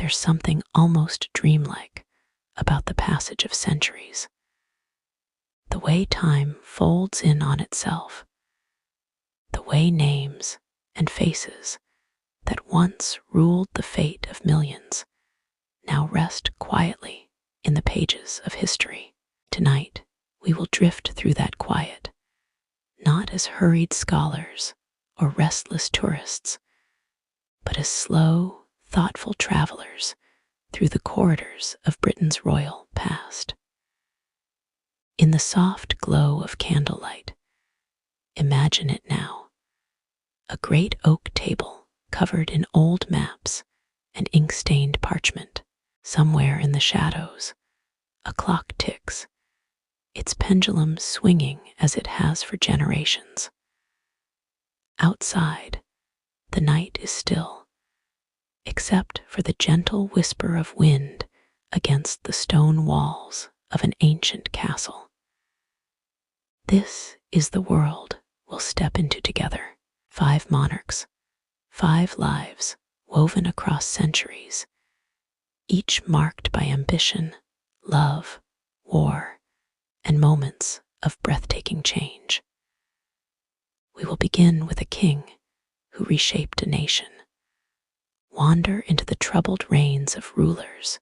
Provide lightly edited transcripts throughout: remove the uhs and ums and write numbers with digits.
There's something almost dreamlike about the passage of centuries, the way time folds in on itself, the way names and faces that once ruled the fate of millions now rest quietly in the pages of history. Tonight, we will drift through that quiet, not as hurried scholars or restless tourists, but as slow, thoughtful travelers through the corridors of Britain's royal past. In the soft glow of candlelight, imagine it now, a great oak table covered in old maps and ink-stained parchment. Somewhere in the shadows, a clock ticks, its pendulum swinging as it has for generations. Outside, the night is still, except for the gentle whisper of wind against the stone walls of an ancient castle. This is the world we'll step into together. 5 monarchs, 5 lives woven across centuries, each marked by ambition, love, war, and moments of breathtaking change. We will begin with a king who reshaped a nation, wander into the troubled reigns of rulers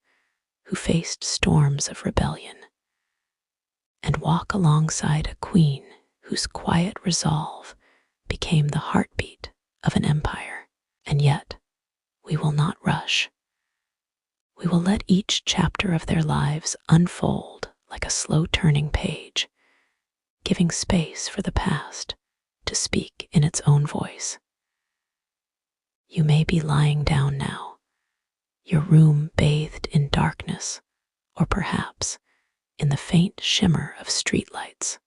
who faced storms of rebellion, and walk alongside a queen whose quiet resolve became the heartbeat of an empire. And yet, we will not rush. We will let each chapter of their lives unfold like a slow-turning page, giving space for the past to speak in its own voice. You may be lying down now, your room bathed in darkness, or perhaps in the faint shimmer of streetlights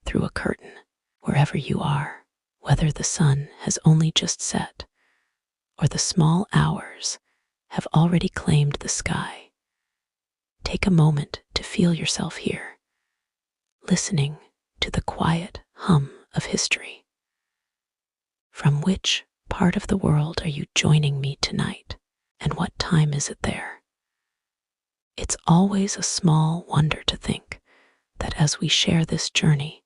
through a curtain. Wherever you are, whether the sun has only just set or the small hours have already claimed the sky, take a moment to feel yourself here, listening to the quiet hum of history. From which part of the world are you joining me tonight, and what time is it there? It's always a small wonder to think that as we share this journey,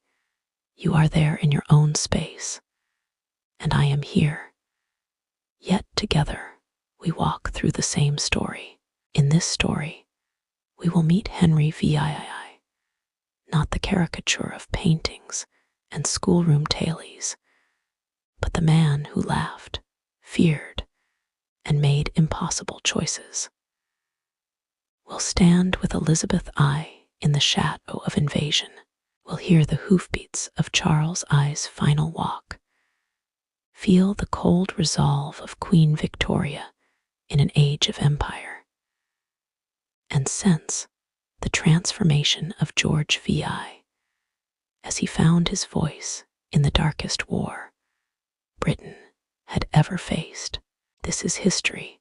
you are there in your own space, and I am here. Yet together, we walk through the same story. In this story, we will meet Henry VII, not the caricature of paintings and schoolroom tailies, but the man who laughed, feared, and made impossible choices. We'll stand with Elizabeth I in the shadow of invasion. We'll hear the hoofbeats of Charles I's final walk, feel the cold resolve of Queen Victoria in an age of empire, and sense the transformation of George VI as he found his voice in the darkest war Britain had ever faced. This is history,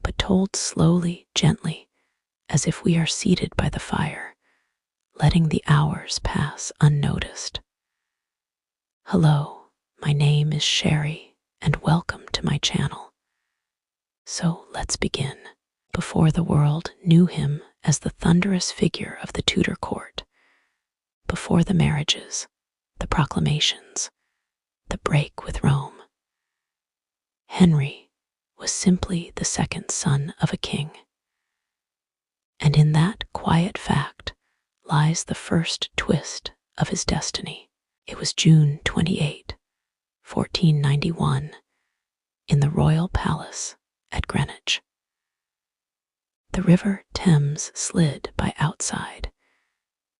but told slowly, gently, as if we are seated by the fire, letting the hours pass unnoticed. Hello, my name is Sherry, and welcome to my channel. So let's begin. Before the world knew him as the thunderous figure of the Tudor court, before the marriages, the proclamations, the break with Rome, Henry was simply the second son of a king. And in that quiet fact lies the first twist of his destiny. It was June 28, 1491, in the royal palace at Greenwich. The river Thames slid by outside,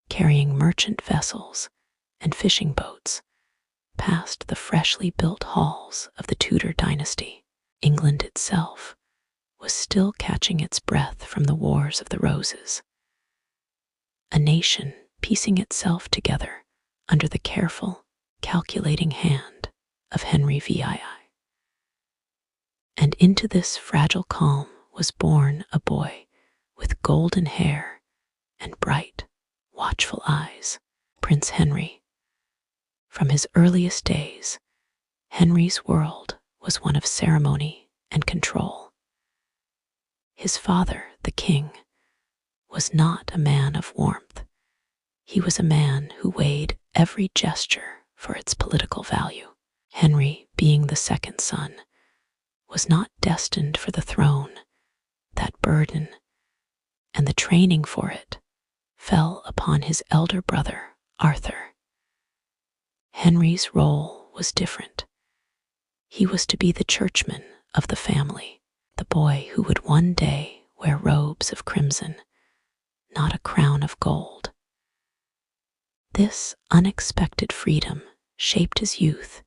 carrying merchant vessels and fishing boats past the freshly built halls of the Tudor dynasty. England itself was still catching its breath from the Wars of the Roses, a nation piecing itself together under the careful, calculating hand of Henry VII. And into this fragile calm was born a boy with golden hair and bright, watchful eyes, Prince Henry. From his earliest days, Henry's world was one of ceremony and control. His father, the king, was not a man of warmth. He was a man who weighed every gesture for its political value. Henry, being the second son, was not destined for the throne. That burden and the training for it fell upon his elder brother, Arthur. Henry's role was different. He was to be the churchman of the family, the boy who would one day wear robes of crimson, not a crown of gold. This unexpected freedom shaped his youth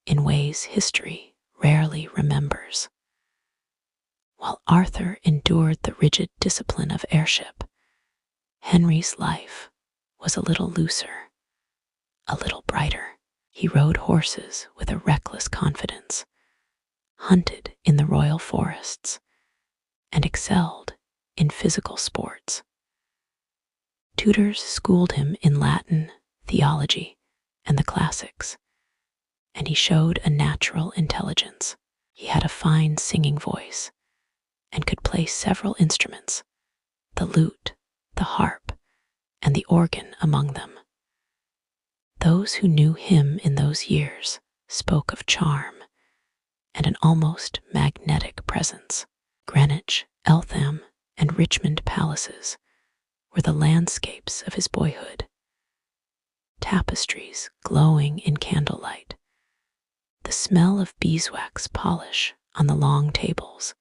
in ways history rarely remembers. While Arthur endured the rigid discipline of heirship, Henry's life was a little looser, a little brighter. He rode horses with a reckless confidence, hunted in the royal forests, and excelled in physical sports. Tutors schooled him in Latin, theology, and the classics, and he showed a natural intelligence. He had a fine singing voice and could play several instruments, the lute, the harp, and the organ among them. Those who knew him in those years spoke of charm and an almost magnetic presence. Greenwich, Eltham, and Richmond palaces were the landscapes of his boyhood. Tapestries glowing in candlelight, the smell of beeswax polish on the long tables,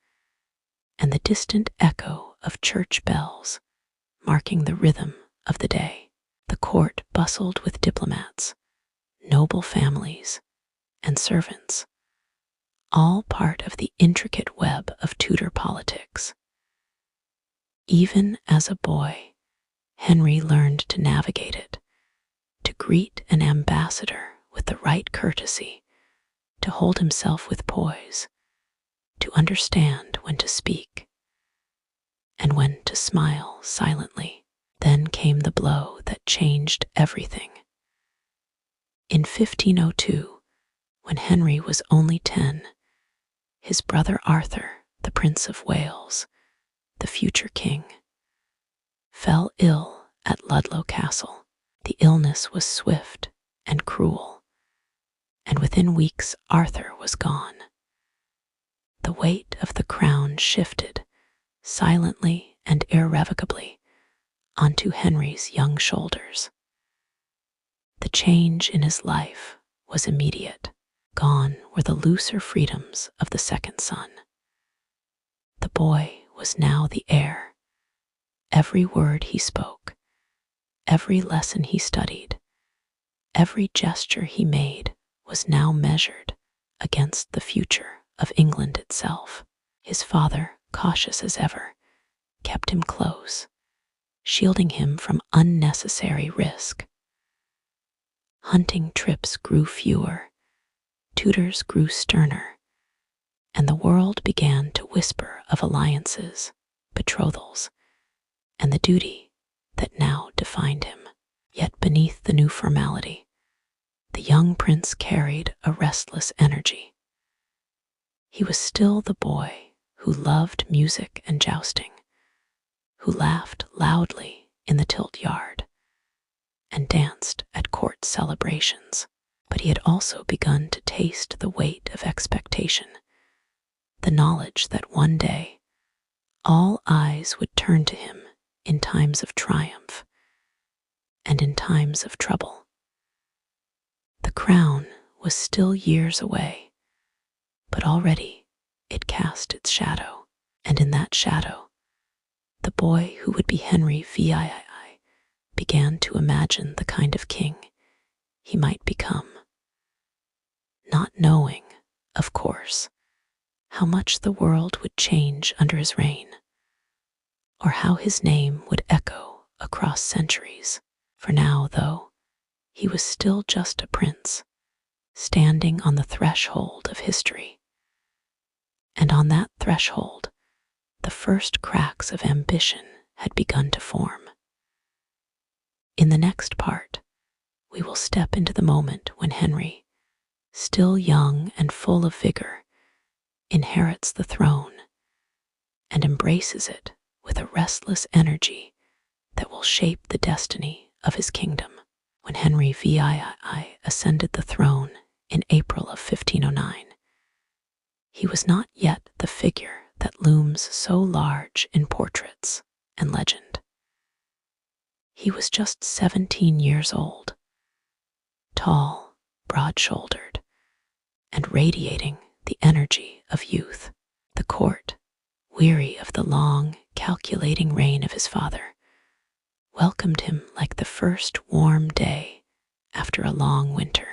and the distant echo of church bells marking the rhythm of the day. The court bustled with diplomats, noble families, and servants, all part of the intricate web of Tudor politics. Even as a boy, Henry learned to navigate it, to greet an ambassador with the right courtesy, to hold himself with poise, to understand when to speak, and when to smile silently. Then came the blow that changed everything. In 1502, when Henry was only 10, his brother Arthur, the Prince of Wales, the future king, fell ill at Ludlow Castle. The illness was swift and cruel, and within weeks Arthur was gone. The weight of the crown shifted, silently and irrevocably, onto Henry's young shoulders. The change in his life was immediate. Gone were the looser freedoms of the second son. The boy was now the heir. Every word he spoke, every lesson he studied, every gesture he made was now measured against the future of England itself. His father, cautious as ever, kept him close, shielding him from unnecessary risk. Hunting trips grew fewer, tutors grew sterner, and the world began to whisper of alliances, betrothals, and the duty that now defined him. Yet beneath the new formality, the young prince carried a restless energy. He was still the boy who loved music and jousting, who laughed loudly in the tilt yard and danced at court celebrations. But he had also begun to taste the weight of expectation, the knowledge that one day all eyes would turn to him in times of triumph and in times of trouble. The crown was still years away, but already it cast its shadow, and in that shadow, the boy who would be Henry VIII began to imagine the kind of king he might become, not knowing, of course, how much the world would change under his reign, or how his name would echo across centuries. For now, though, he was still just a prince, standing on the threshold of history. And on that threshold, the first cracks of ambition had begun to form. In the next part, we will step into the moment when Henry, still young and full of vigor, inherits the throne, and embraces it with a restless energy that will shape the destiny of his kingdom. When Henry VII ascended the throne in April of 1509, he was not yet the figure that looms so large in portraits and legend. He was just 17 years old, tall, broad-shouldered, and radiating the energy of youth. The court, weary of the long, calculating reign of his father, welcomed him like the first warm day after a long winter.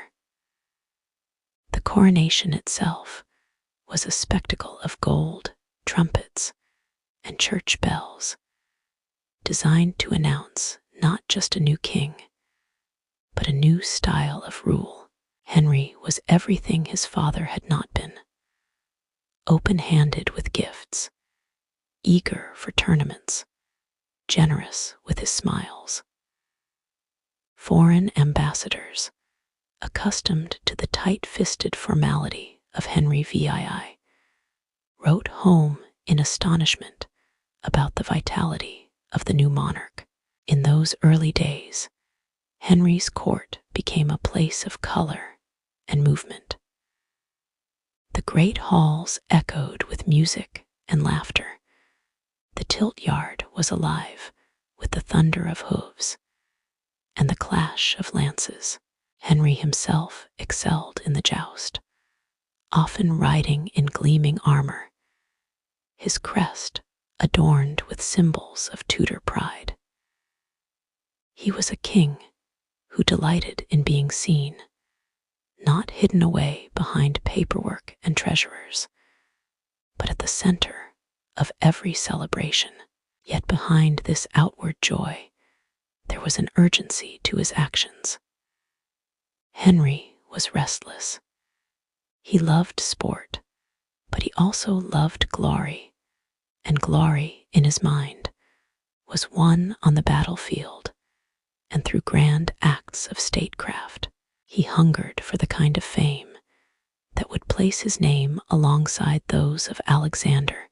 The coronation itself was a spectacle of gold, trumpets, and church bells, designed to announce not just a new king, but a new style of rule. Henry was everything his father had not been: open-handed with gifts, eager for tournaments, generous with his smiles. Foreign ambassadors, accustomed to the tight-fisted formality of Henry VII, wrote home in astonishment about the vitality of the new monarch. In those early days, Henry's court became a place of color and movement. The great halls echoed with music and laughter. The tilt yard was alive with the thunder of hooves and the clash of lances. Henry himself excelled in the joust, often riding in gleaming armor, his crest adorned with symbols of Tudor pride. He was a king who delighted in being seen, not hidden away behind paperwork and treasurers, but at the center of every celebration. Yet behind this outward joy, there was an urgency to his actions. Henry was restless. He loved sport, but he also loved glory, and glory in his mind was won on the battlefield and through grand acts of statecraft. He hungered for the kind of fame that would place his name alongside those of Alexander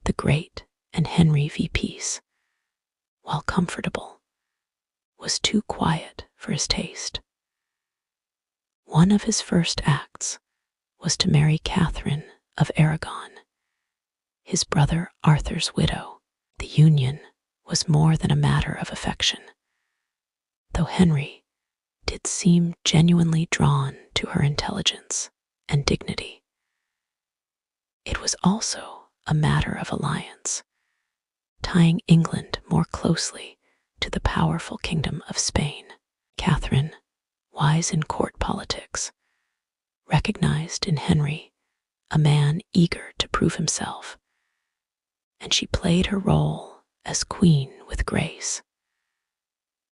the Great and Henry v. Peace. While comfortable, was too quiet for his taste. One of his first acts was to marry Catherine of Aragon, his brother Arthur's widow. The union was more than a matter of affection, though Henry did seem genuinely drawn to her intelligence and dignity. It was also a matter of alliance, tying England more closely to the powerful kingdom of Spain. Catherine, wise in court politics, recognized in Henry a man eager to prove himself, and she played her role as queen with grace.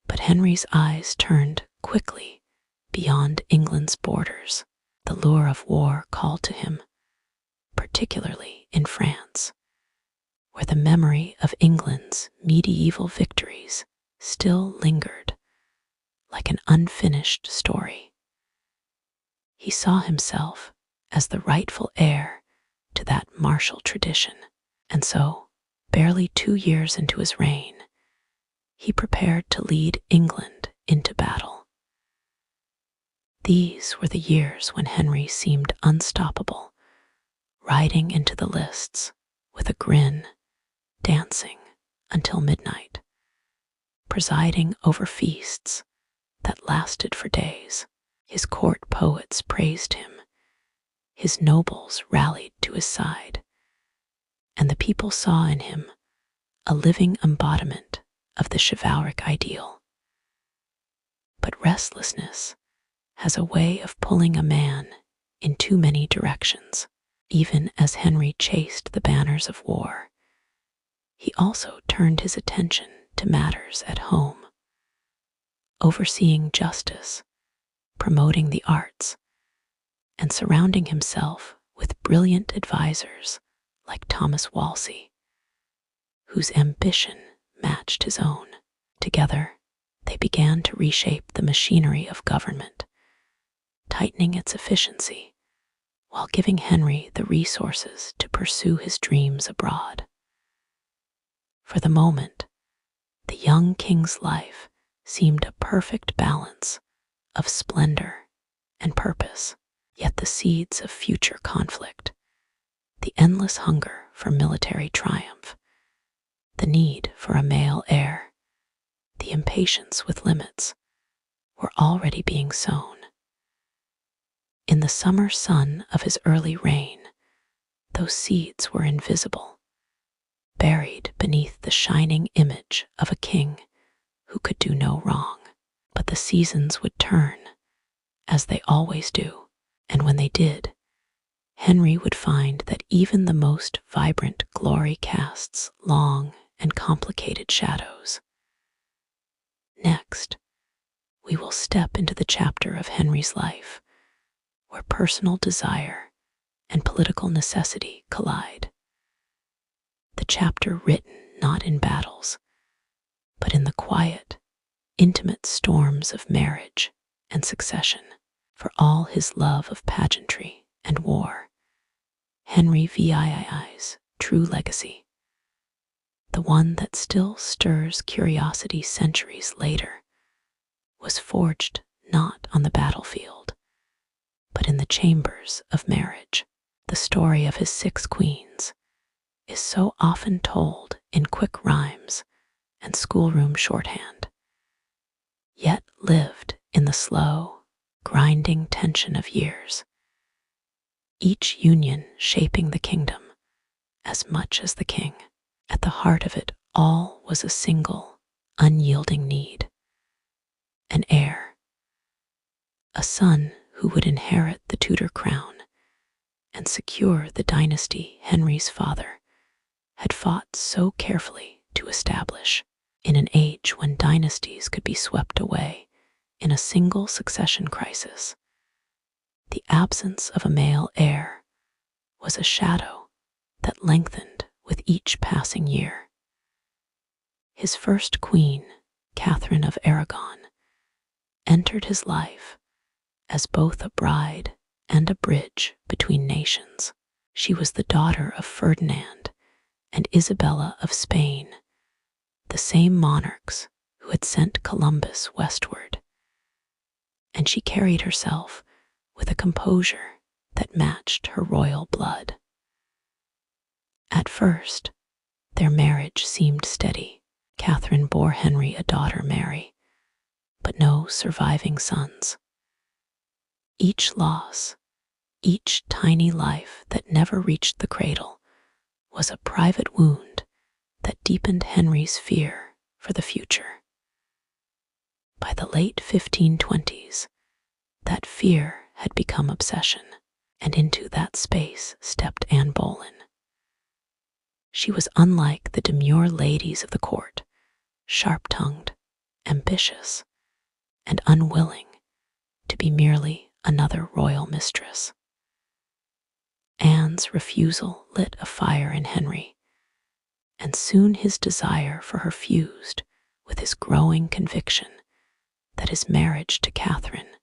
But Henry's eyes turned quickly beyond England's borders. The lure of war called to him, particularly in France, where the memory of England's medieval victories still lingered like an unfinished story. He saw himself as the rightful heir to that martial tradition, and so, barely 2 years into his reign, he prepared to lead England into battle. These were the years when Henry seemed unstoppable, riding into the lists with a grin, dancing until midnight, presiding over feasts that lasted for days. His court poets praised him, his nobles rallied to his side, and the people saw in him a living embodiment of the chivalric ideal. But restlessness has a way of pulling a man in too many directions. Even as Henry chased the banners of war, he also turned his attention to matters at home, overseeing justice, promoting the arts, and surrounding himself with brilliant advisors like Thomas Wolsey, whose ambition matched his own. Together, they began to reshape the machinery of government, tightening its efficiency while giving Henry the resources to pursue his dreams abroad. For the moment, the young king's life seemed a perfect balance of splendor and purpose, yet the seeds of future conflict, the endless hunger for military triumph, the need for a male heir, the impatience with limits, were already being sown. In the summer sun of his early reign, those seeds were invisible, buried beneath the shining image of a king who could do no wrong. But the seasons would turn, as they always do, and when they did, Henry would find that even the most vibrant glory casts long and complicated shadows. Next, we will step into the chapter of Henry's life where personal desire and political necessity collide. The chapter written not in battles, but in the quiet, intimate storms of marriage and succession. For all his love of pageantry and war, Henry VII's true legacy, the one that still stirs curiosity centuries later, was forged not on the battlefield, but in the chambers of marriage. The story of his 6 queens is so often told in quick rhymes and schoolroom shorthand, yet lived in the slow, grinding tension of years, each union shaping the kingdom as much as the king. At the heart of it all was a single, unyielding need: an heir, a son who would inherit the Tudor crown and secure the dynasty Henry's father had fought so carefully to establish. In an age when dynasties could be swept away in a single succession crisis, the absence of a male heir was a shadow that lengthened with each passing year. His first queen, Catherine of Aragon, entered his life as both a bride and a bridge between nations. She was the daughter of Ferdinand and Isabella of Spain, the same monarchs who had sent Columbus westward, and she carried herself with a composure that matched her royal blood. At first, their marriage seemed steady. Catherine bore Henry a daughter, Mary, but no surviving sons. Each loss, each tiny life that never reached the cradle, was a private wound that deepened Henry's fear for the future. By the late 1520s, that fear had become obsession, and into that space stepped Anne Boleyn. She was unlike the demure ladies of the court, sharp-tongued, ambitious, and unwilling to be merely another royal mistress. Anne's refusal lit a fire in Henry, and soon his desire for her fused with his growing conviction that his marriage to Catherine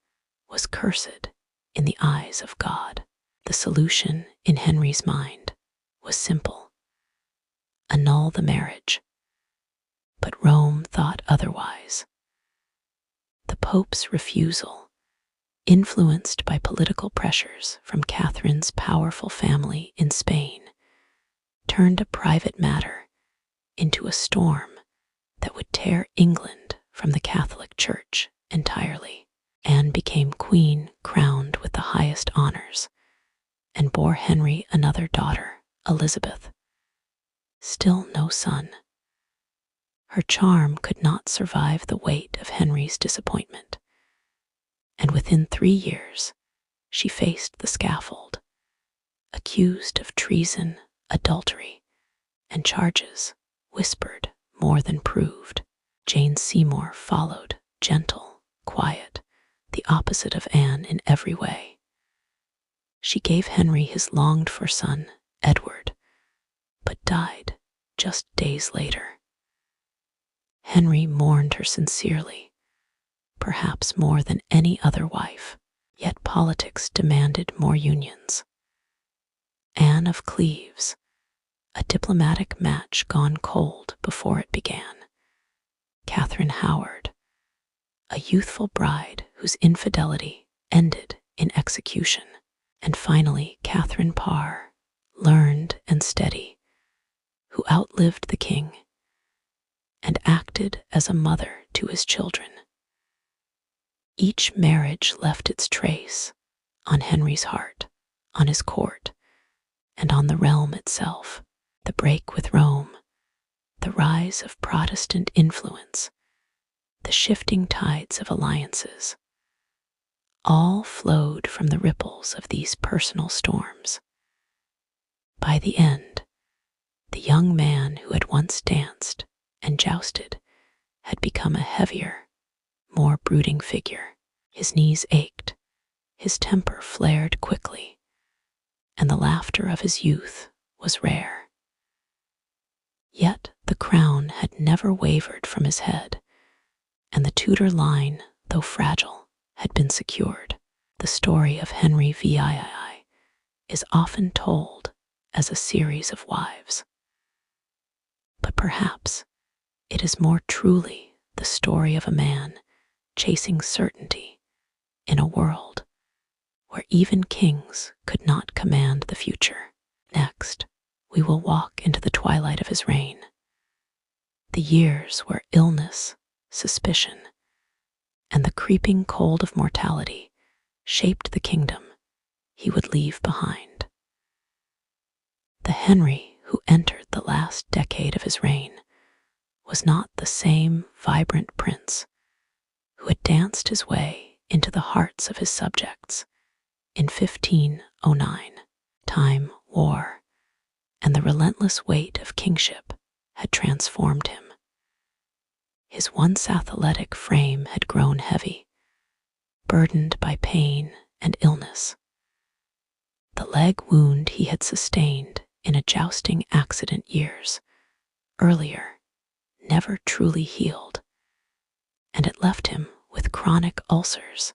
was cursed in the eyes of God. The solution in Henry's mind was simple: annul the marriage. But Rome thought otherwise. The Pope's refusal, influenced by political pressures from Catherine's powerful family in Spain, turned a private matter into a storm that would tear England from the Catholic Church entirely. Anne became queen, crowned with the highest honors, and bore Henry another daughter, Elizabeth. Still no son. Her charm could not survive the weight of Henry's disappointment, and within 3 years she faced the scaffold, accused of treason, adultery, and charges whispered more than proved. Jane Seymour followed, gentle, quiet, the opposite of Anne in every way. She gave Henry his longed-for son, Edward, but died just days later. Henry mourned her sincerely, perhaps more than any other wife, yet politics demanded more unions. Anne of Cleves, a diplomatic match gone cold before it began. Catherine Howard, a youthful bride whose infidelity ended in execution. And finally, Catherine Parr, learned and steady, who outlived the king and acted as a mother to his children. Each marriage left its trace on Henry's heart, on his court, and on the realm itself. The break with Rome, the rise of Protestant influence, the shifting tides of alliances, all flowed from the ripples of these personal storms. By the end, the young man who had once danced and jousted had become a heavier, more brooding figure. His knees ached, his temper flared quickly, and the laughter of his youth was rare. Yet the crown had never wavered from his head, and the Tudor line, though fragile, had been secured. The story of Henry VII is often told as a series of wives. But perhaps it is more truly the story of a man chasing certainty in a world where even kings could not command the future. Next, we will walk into the twilight of his reign, the years where illness, suspicion, and the creeping cold of mortality shaped the kingdom he would leave behind. The Henry who entered the last decade of his reign was not the same vibrant prince who had danced his way into the hearts of his subjects in 1509. Time, war, and the relentless weight of kingship had transformed him. His once athletic frame had grown heavy, burdened by pain and illness. The leg wound he had sustained in a jousting accident years earlier never truly healed, and it left him with chronic ulcers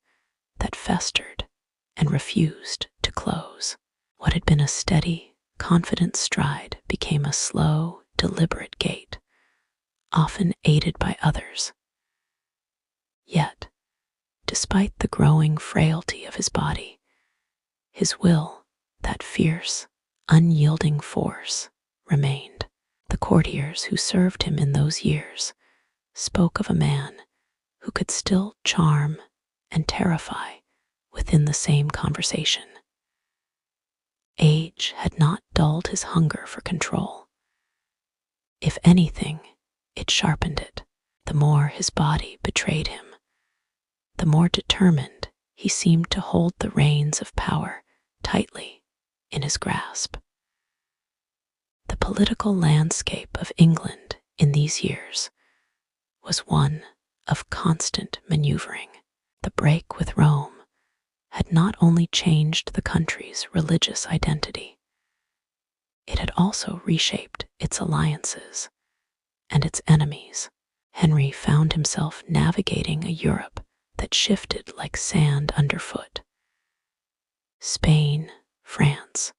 that festered and refused to close. What had been a steady, confident stride became a slow, deliberate gait, often aided by others. Yet, despite the growing frailty of his body, his will, that fierce, unyielding force, remained. The courtiers who served him in those years spoke of a man who could still charm and terrify within the same conversation. Age had not dulled his hunger for control. If anything, it sharpened it. The more his body betrayed him, the more determined he seemed to hold the reins of power tightly in his grasp. The political landscape of England in these years was one of constant maneuvering. The break with Rome had not only changed the country's religious identity, it had also reshaped its alliances and its enemies. Henry found himself navigating a Europe that shifted like sand underfoot. Spain, France,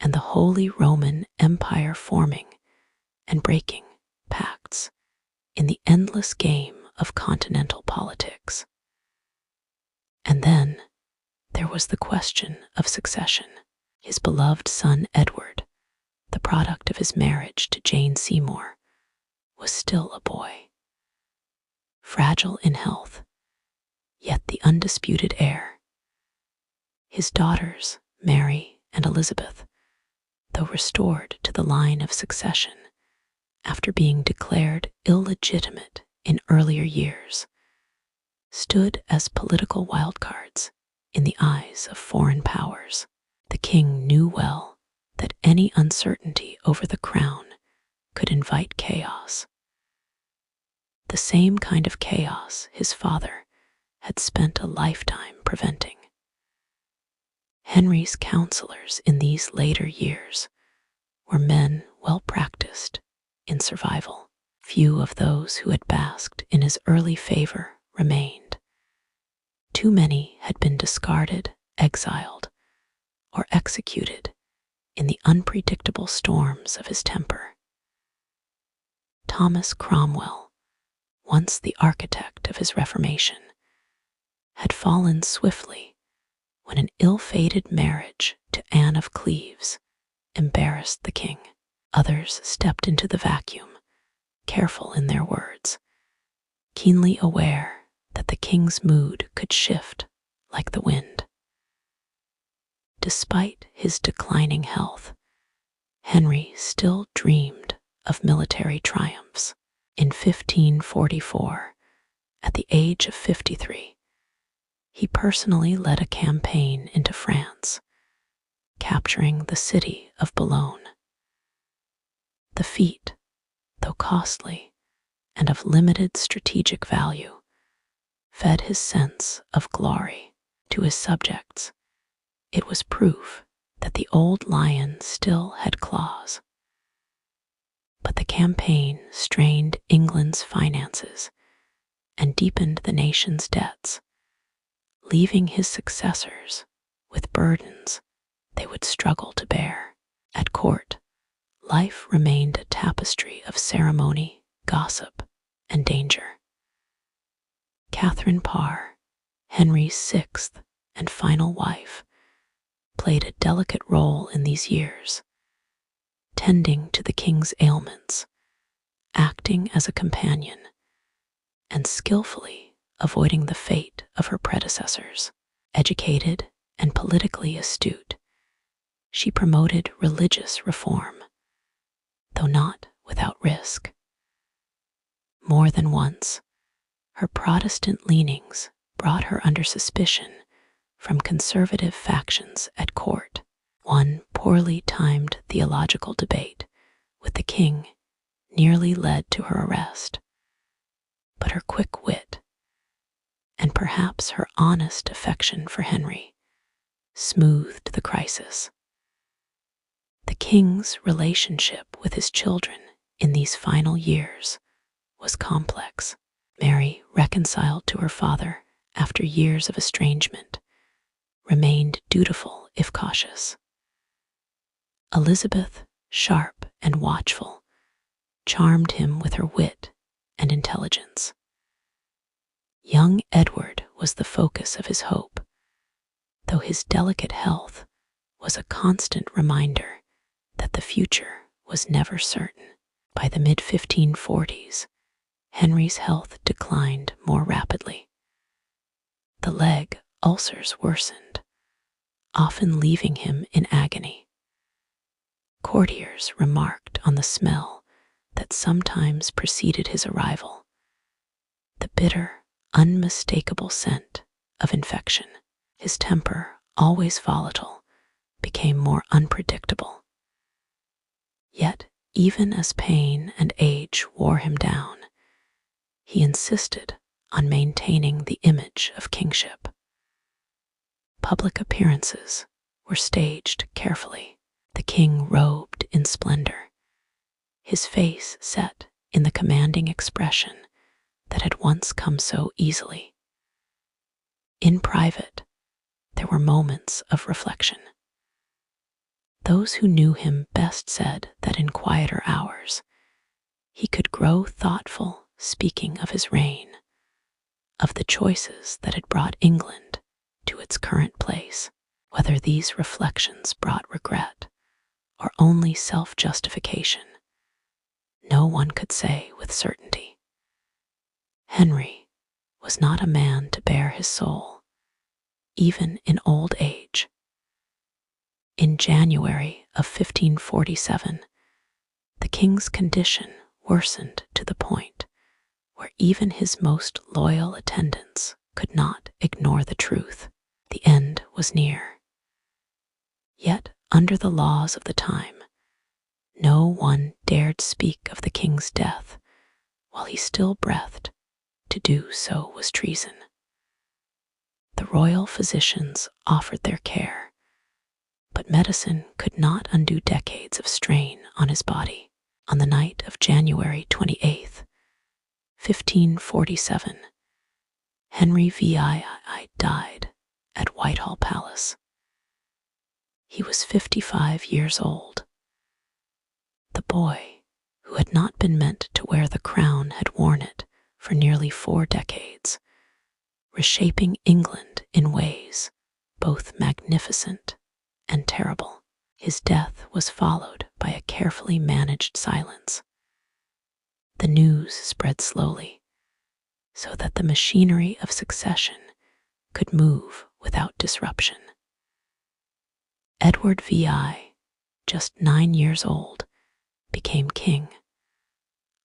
and the Holy Roman Empire forming and breaking pacts in the endless game of continental politics. And then there was the question of succession. His beloved son Edward, the product of his marriage to Jane Seymour, was still a boy. Fragile in health, yet the undisputed heir. His daughters, Mary and Elizabeth, though restored to the line of succession after being declared illegitimate in earlier years, stood as political wildcards in the eyes of foreign powers. The king knew well that any uncertainty over the crown could invite chaos. The same kind of chaos his father had spent a lifetime preventing. Henry's counselors in these later years were men well practiced in survival. Few of those who had basked in his early favor remained. Too many had been discarded, exiled, or executed in the unpredictable storms of his temper. Thomas Cromwell, once the architect of his Reformation, had fallen swiftly when an ill-fated marriage to Anne of Cleves embarrassed the king. Others stepped into the vacuum, careful in their words, keenly aware that the king's mood could shift like the wind. Despite his declining health, Henry still dreamed of military triumphs. In 1544, at the age of 53, he personally led a campaign into France, capturing the city of Boulogne. The feat, though costly and of limited strategic value, fed his sense of glory. To his subjects, it was proof that the old lion still had claws. But the campaign strained England's finances and deepened the nation's debts, leaving his successors with burdens they would struggle to bear. At court, life remained a tapestry of ceremony, gossip, and danger. Catherine Parr, Henry's sixth and final wife, played a delicate role in these years, tending to the king's ailments, acting as a companion, and skillfully avoiding the fate of her predecessors. Educated and politically astute, she promoted religious reform, though not without risk. More than once, her Protestant leanings brought her under suspicion from conservative factions at court. One poorly timed theological debate with the king nearly led to her arrest, but her quick wit and perhaps her honest affection for Henry smoothed the crisis. The king's relationship with his children in these final years was complex. Mary, reconciled to her father after years of estrangement, remained dutiful if cautious. Elizabeth, sharp and watchful, charmed him with her wit and intelligence. Young Edward was the focus of his hope, though his delicate health was a constant reminder that the future was never certain. By the mid-1540s, Henry's health declined more rapidly. The leg ulcers worsened, often leaving him in agony. Courtiers remarked on the smell that sometimes preceded his arrival, the bitter, unmistakable scent of infection. His temper, always volatile, became more unpredictable. Yet, even as pain and age wore him down, he insisted on maintaining the image of kingship. Public appearances were staged carefully, the king robed in splendor, his face set in the commanding expression that had once come so easily. In private, there were moments of reflection. Those who knew him best said that in quieter hours, he could grow thoughtful, speaking of his reign, of the choices that had brought England to its current place. Whether these reflections brought regret or only self-justification, no one could say with certainty. Henry was not a man to bare his soul, even in old age. In January of 1547, the king's condition worsened to the point where even his most loyal attendants could not ignore the truth. The end was near. Yet, under the laws of the time, no one dared speak of the king's death while he still breathed. To do so was treason. The royal physicians offered their care, but medicine could not undo decades of strain on his body. On the night of January 28th, 1547, Henry VII died at Whitehall Palace. he was 55 years old. The boy, who had not been meant to wear the crown, had worn it for nearly 4 decades, reshaping England in ways both magnificent and terrible. His death was followed by a carefully managed silence. The news spread slowly, so that the machinery of succession could move without disruption. Edward VI, just 9 years old, became king,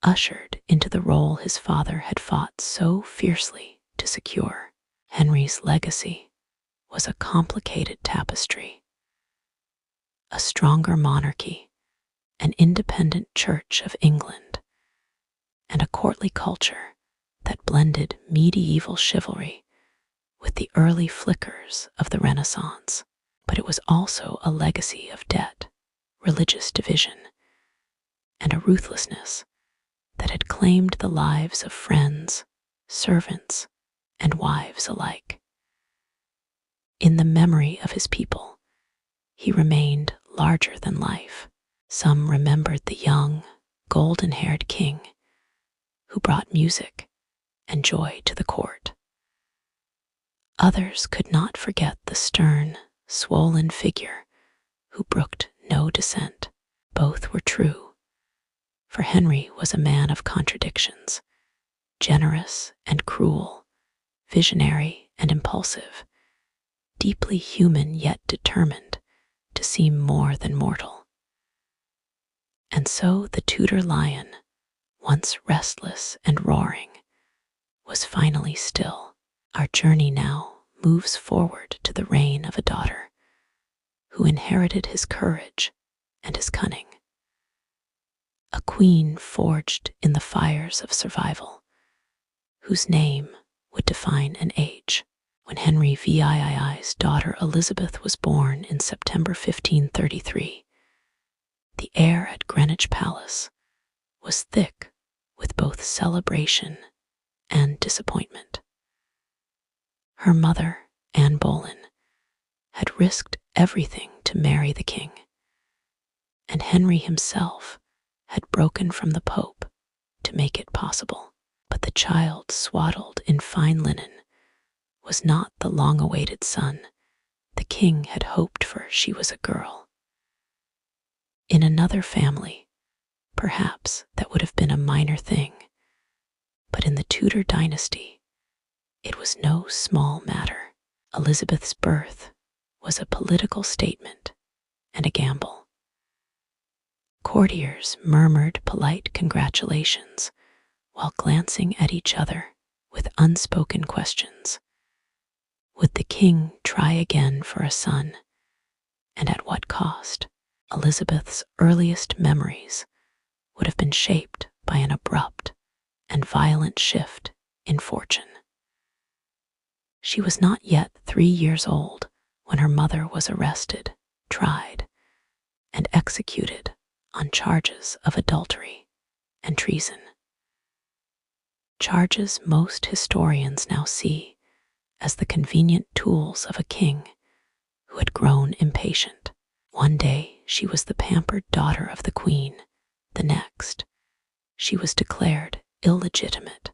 ushered into the role his father had fought so fiercely to secure. Henry's legacy was a complicated tapestry. A stronger monarchy, an independent Church of England, and a courtly culture that blended medieval chivalry with the early flickers of the Renaissance. But it was also a legacy of debt, religious division, and a ruthlessness that had claimed the lives of friends, servants, and wives alike. In the memory of his people, he remained larger than life. Some remembered the young, golden-haired king who brought music and joy to the court. Others could not forget the stern, swollen figure who brooked no dissent. Both were true, for Henry was a man of contradictions, generous and cruel, visionary and impulsive, deeply human yet determined to seem more than mortal. And so the Tudor lion, once restless and roaring, was finally still. Our journey now moves forward to the reign of a daughter who inherited his courage and his cunning. A queen forged in the fires of survival, whose name would define an age. When Henry VII's daughter Elizabeth was born in September 1533, the air at Greenwich Palace was thick with both celebration and disappointment. Her mother, Anne Boleyn, had risked everything to marry the king, and Henry himself had broken from the Pope to make it possible. But the child swaddled in fine linen was not the long-awaited son the king had hoped for. She was a girl. In another family, perhaps that would have been a minor thing, but in the Tudor dynasty, it was no small matter. Elizabeth's birth was a political statement and a gamble. Courtiers murmured polite congratulations while glancing at each other with unspoken questions. Would the king try again for a son, and at what cost? Elizabeth's earliest memories would have been shaped by an abrupt and violent shift in fortune. She was not yet 3 years old when her mother was arrested, tried, and executed on charges of adultery and treason. Charges most historians now see as the convenient tools of a king who had grown impatient. One day she was the pampered daughter of the queen, the next she was declared illegitimate,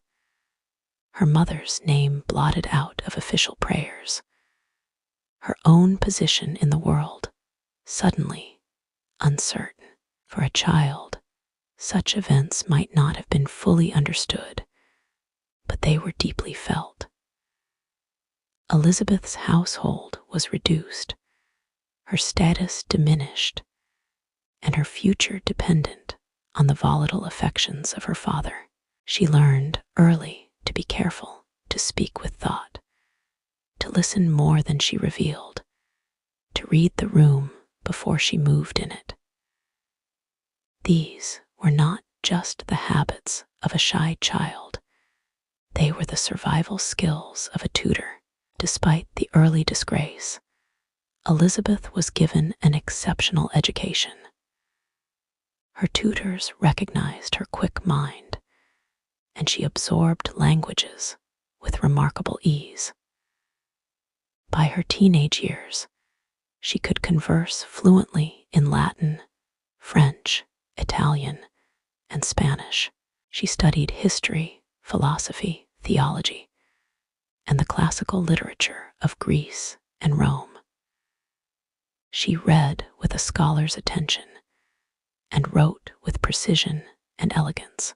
her mother's name blotted out of official prayers, her own position in the world suddenly uncertain. For a child, such events might not have been fully understood, but they were deeply felt. Elizabeth's household was reduced, her status diminished, and her future dependent on the volatile affections of her father. She learned early to be careful, to speak with thought, to listen more than she revealed, to read the room before she moved in it. These were not just the habits of a shy child, they were the survival skills of a Tudor. Despite the early disgrace, Elizabeth was given an exceptional education. Her tutors recognized her quick mind, and she absorbed languages with remarkable ease. By her teenage years, she could converse fluently in Latin, French, Italian, and Spanish. She studied history, philosophy, theology, and the classical literature of Greece and Rome. She read with a scholar's attention and wrote with precision and elegance.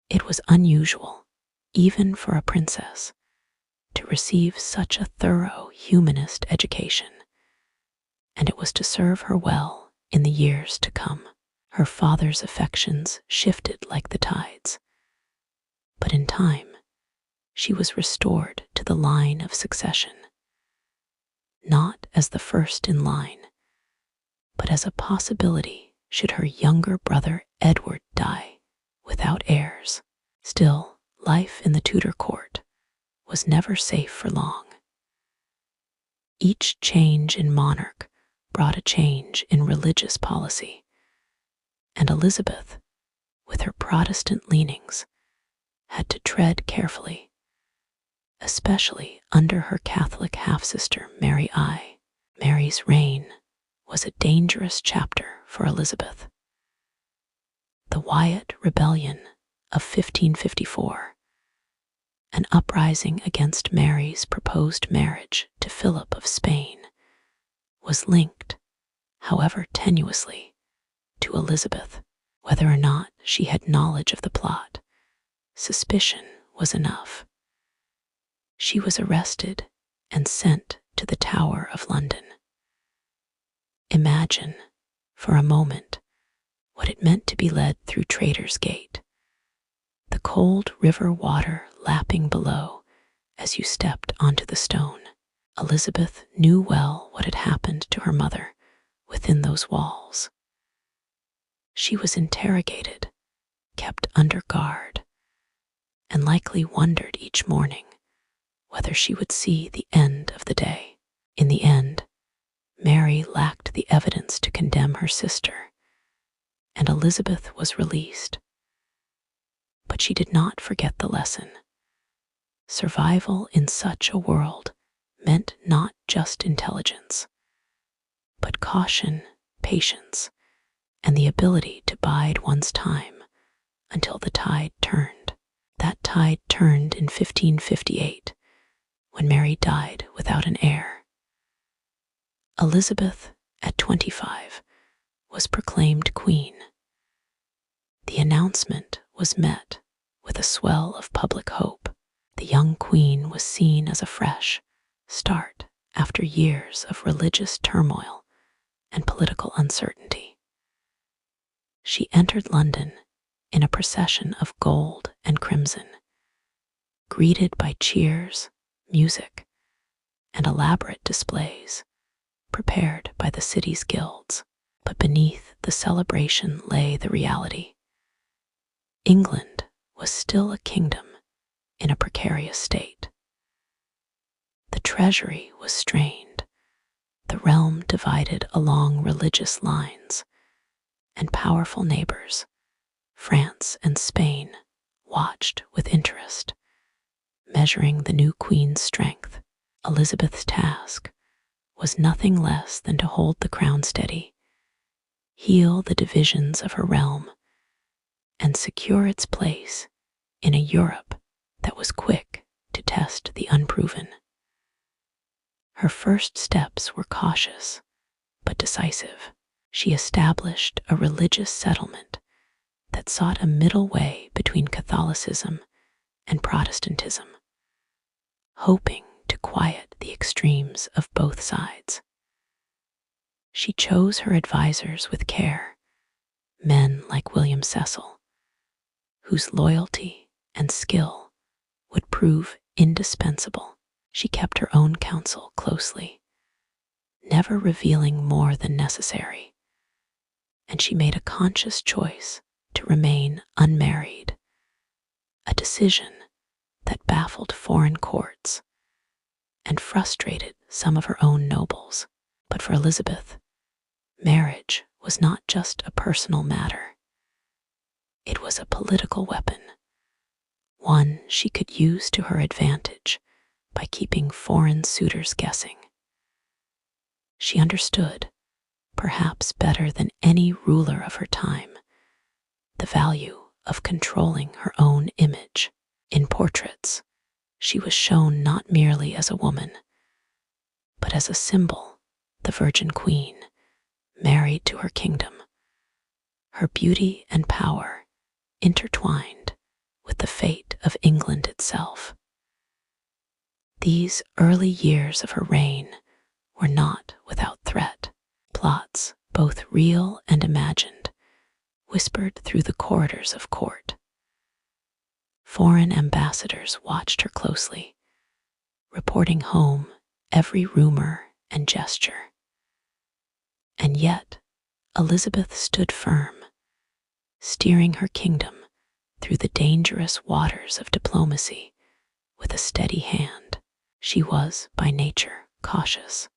It was unusual, even for a princess, to receive such a thorough humanist education, and it was to serve her well in the years to come. Her father's affections shifted like the tides, but in time, she was restored to the line of succession, not as the first in line, but as a possibility should her younger brother Edward die without heirs. Still, life in the Tudor court was never safe for long. Each change in monarch brought a change in religious policy, and Elizabeth, with her Protestant leanings, had to tread carefully, especially under her Catholic half-sister Mary I. Mary's reign was a dangerous chapter for Elizabeth. The Wyatt Rebellion of 1554, an uprising against Mary's proposed marriage to Philip of Spain, was linked, however tenuously, to Elizabeth. Whether or not she had knowledge of the plot, suspicion was enough. She was arrested and sent to the Tower of London. Imagine, for a moment, what it meant to be led through Traitor's Gate, the cold river water lapping below as you stepped onto the stone. Elizabeth knew well what had happened to her mother within those walls. She was interrogated, kept under guard, and likely wondered each morning whether she would see the end of the day. In the end, Mary lacked the evidence to condemn her sister, and Elizabeth was released. But she did not forget the lesson. Survival in such a world meant not just intelligence, but caution, patience, and the ability to bide one's time until the tide turned. That tide turned in 1558, when Mary died without an heir. Elizabeth, at 25, was proclaimed queen. The announcement was met with a swell of public hope. The young queen was seen as a fresh start after years of religious turmoil and political uncertainty. She entered London in a procession of gold and crimson, greeted by cheers, music, and elaborate displays prepared by the city's guilds. But beneath the celebration lay the reality. England was still a kingdom in a precarious state. The treasury was strained, the realm divided along religious lines, and powerful neighbors, France and Spain, watched with interest, measuring the new queen's strength. Elizabeth's task was nothing less than to hold the crown steady, heal the divisions of her realm, and secure its place in a Europe that was quick to test the unproven. Her first steps were cautious but decisive. She established a religious settlement that sought a middle way between Catholicism and Protestantism, hoping to quiet the extremes of both sides. She chose her advisors with care, men like William Cecil, whose loyalty and skill would prove indispensable. She kept her own counsel closely, never revealing more than necessary, and she made a conscious choice to remain unmarried, a decision that baffled foreign courts and frustrated some of her own nobles. But for Elizabeth, marriage was not just a personal matter. It was a political weapon, one she could use to her advantage by keeping foreign suitors guessing. She understood, perhaps better than any ruler of her time, the value of controlling her own image. In portraits, she was shown not merely as a woman, but as a symbol, the Virgin Queen, married to her kingdom, her beauty and power intertwined with the fate of England itself. These early years of her reign were not without threat. Plots, both real and imagined, whispered through the corridors of court. Foreign ambassadors watched her closely, reporting home every rumor and gesture. And yet, Elizabeth stood firm, steering her kingdom through the dangerous waters of diplomacy with a steady hand. She was, by nature, cautious,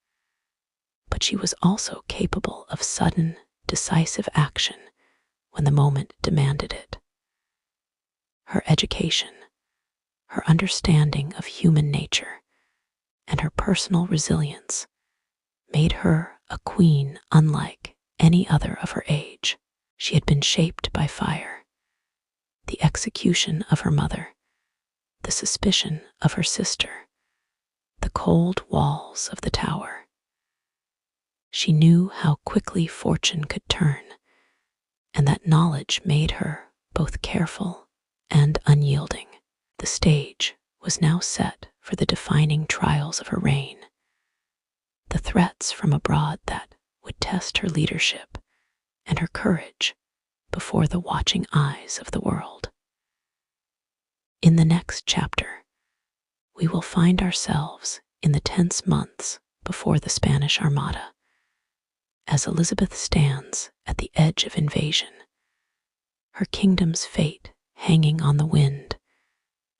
but she was also capable of sudden, decisive action when the moment demanded it. Her education, her understanding of human nature, and her personal resilience made her a queen unlike any other of her age. She had been shaped by fire, the execution of her mother, the suspicion of her sister, the cold walls of the Tower. She knew how quickly fortune could turn, and that knowledge made her both careful and unyielding. The stage was now set for the defining trials of her reign, the threats from abroad that would test her leadership and her courage before the watching eyes of the world. In the next chapter, we will find ourselves in the tense months before the Spanish Armada, as Elizabeth stands at the edge of invasion, her kingdom's fate hanging on the wind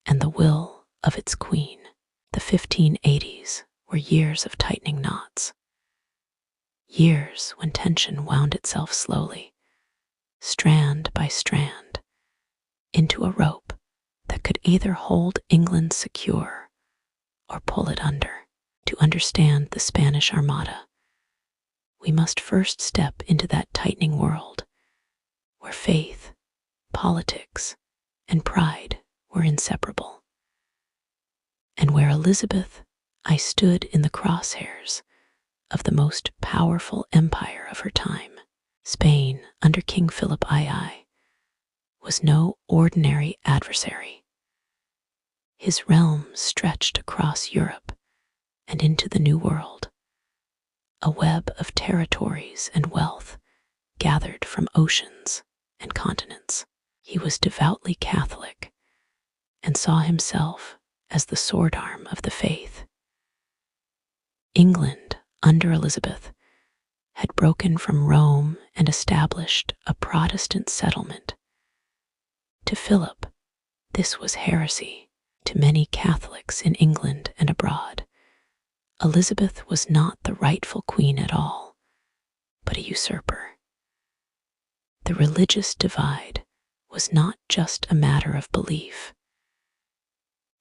and the will of its queen. The 1580s were years of tightening knots, years when tension wound itself slowly, strand by strand, into a rope that could either hold England secure or pull it under. To understand the Spanish Armada, we must first step into that tightening world where faith, politics, and pride were inseparable, and where Elizabeth I stood in the crosshairs of the most powerful empire of her time. Spain, under King Philip II, was no ordinary adversary. His realm stretched across Europe and into the New World, a web of territories and wealth gathered from oceans and continents. He was devoutly Catholic and saw himself as the sword arm of the faith. England, under Elizabeth, had broken from Rome and established a Protestant settlement. To Philip, this was heresy. To many Catholics in England and abroad, Elizabeth was not the rightful queen at all, but a usurper. The religious divide was not just a matter of belief.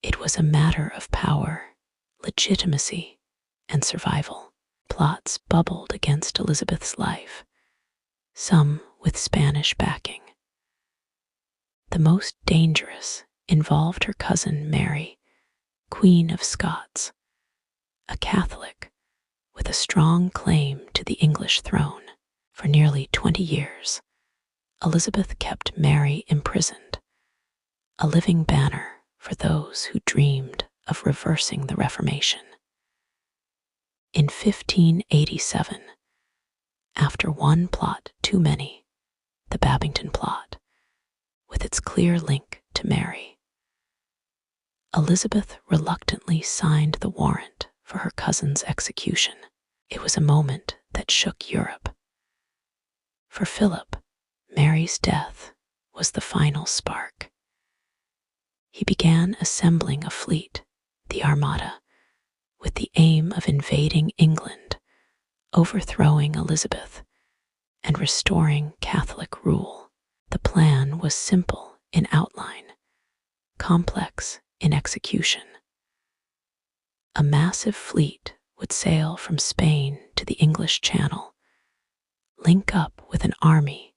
It was a matter of power, legitimacy, and survival. Plots bubbled against Elizabeth's life, some with Spanish backing. The most dangerous involved her cousin Mary, Queen of Scots, a Catholic with a strong claim to the English throne. For nearly 20 years, Elizabeth kept Mary imprisoned, a living banner for those who dreamed of reversing the Reformation. In 1587, after one plot too many, the Babington Plot, with its clear link to Mary, Elizabeth reluctantly signed the warrant for her cousin's execution. It was a moment that shook Europe. For Philip, Mary's death was the final spark. He began assembling a fleet, the Armada, with the aim of invading England, overthrowing Elizabeth, and restoring Catholic rule. The plan was simple in outline, complex in execution. A massive fleet would sail from Spain to the English Channel, link up with an army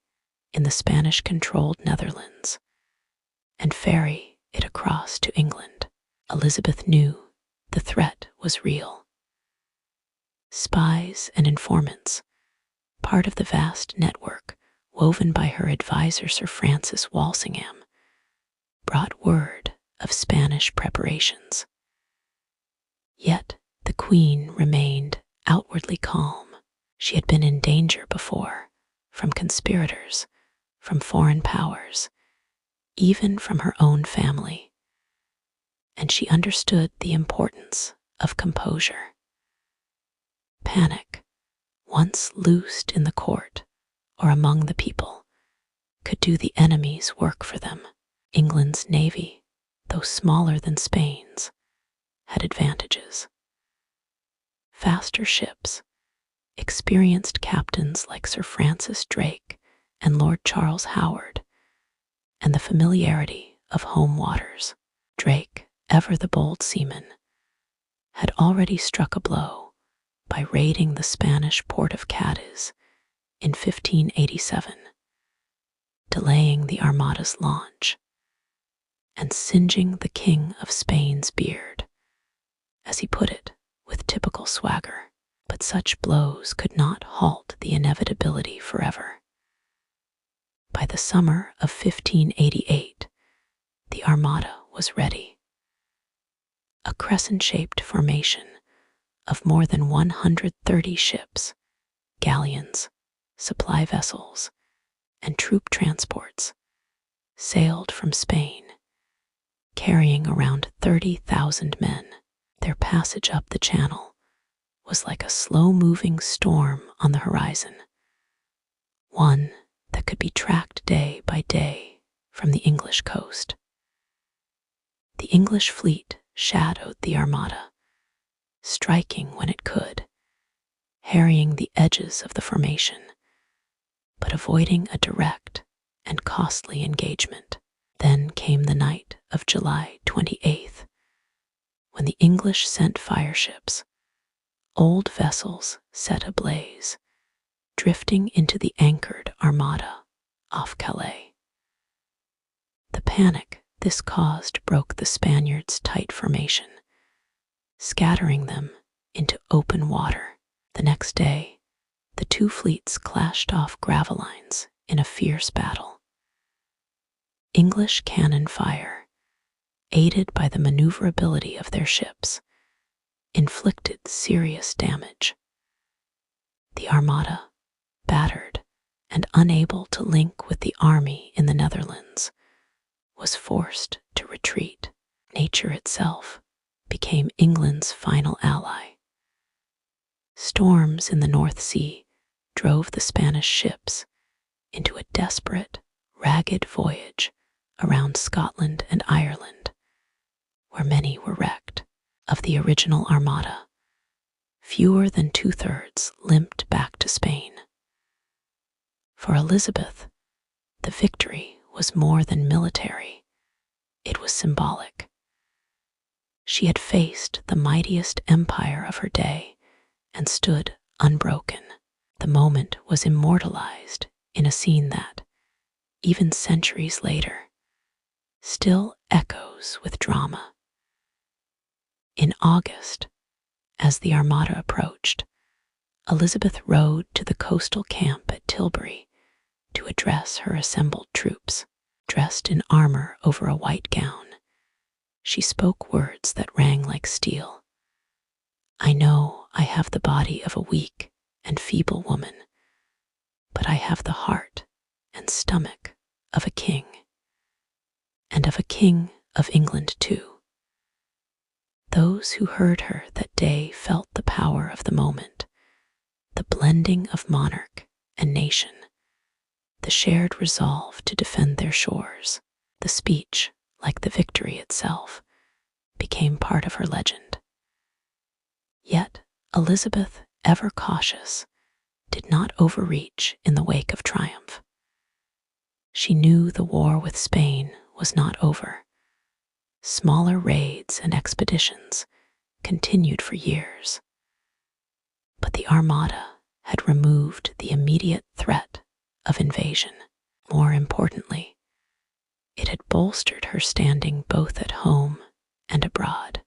in the Spanish-controlled Netherlands, and ferry it across to England. Elizabeth knew the threat was real. Spies and informants, part of the vast network woven by her advisor Sir Francis Walsingham, brought word of Spanish preparations. Yet the Queen remained outwardly calm. She had been in danger before, from conspirators, from foreign powers, even from her own family, and she understood the importance of composure. Panic, once loosed in the court or among the people, could do the enemy's work for them. England's navy, though smaller than Spain's, had advantages. Faster ships, experienced captains like Sir Francis Drake and Lord Charles Howard, and the familiarity of home waters. Drake, ever the bold seaman, had already struck a blow by raiding the Spanish port of Cadiz in 1587, delaying the Armada's launch, and singeing the King of Spain's beard, as he put it with typical swagger. But such blows could not halt the inevitability forever. By the summer of 1588, the Armada was ready. A crescent-shaped formation of more than 130 ships, galleons, supply vessels, and troop transports sailed from Spain, carrying around 30,000 men. Their passage up the Channel was like a slow-moving storm on the horizon, one that could be tracked day by day from the English coast. The English fleet shadowed the Armada, striking when it could, harrying the edges of the formation, but avoiding a direct and costly engagement. Then came the night of July 28th, when the English sent fireships, old vessels set ablaze, drifting into the anchored Armada off Calais. The panic this caused broke the Spaniards' tight formation, scattering them into open water. The next day, the two fleets clashed off Gravelines in a fierce battle. English cannon fire, aided by the maneuverability of their ships, inflicted serious damage. The Armada, battered and unable to link with the army in the Netherlands, was forced to retreat. Nature itself became England's final ally. Storms in the North Sea drove the Spanish ships into a desperate, ragged voyage around Scotland and Ireland, where many were wrecked. Of the original Armada, fewer than 2/3 limped back to Spain. For Elizabeth, the victory was more than military, it was symbolic. She had faced the mightiest empire of her day and stood unbroken. The moment was immortalized in a scene that, even centuries later, still echoes with drama. In August, as the Armada approached, Elizabeth rode to the coastal camp at Tilbury to address her assembled troops. Dressed in armor over a white gown, she spoke words that rang like steel. "I know I have the body of a weak and feeble woman, but I have the heart and stomach of a king, and of a king of England too." Those who heard her that day felt the power of the moment, the blending of monarch and nation, the shared resolve to defend their shores. The speech, like the victory itself, became part of her legend. Yet Elizabeth, ever cautious, did not overreach in the wake of triumph. She knew the war with Spain was not over. Smaller raids and expeditions continued for years. But the Armada had removed the immediate threat of invasion. More importantly, it had bolstered her standing both at home and abroad.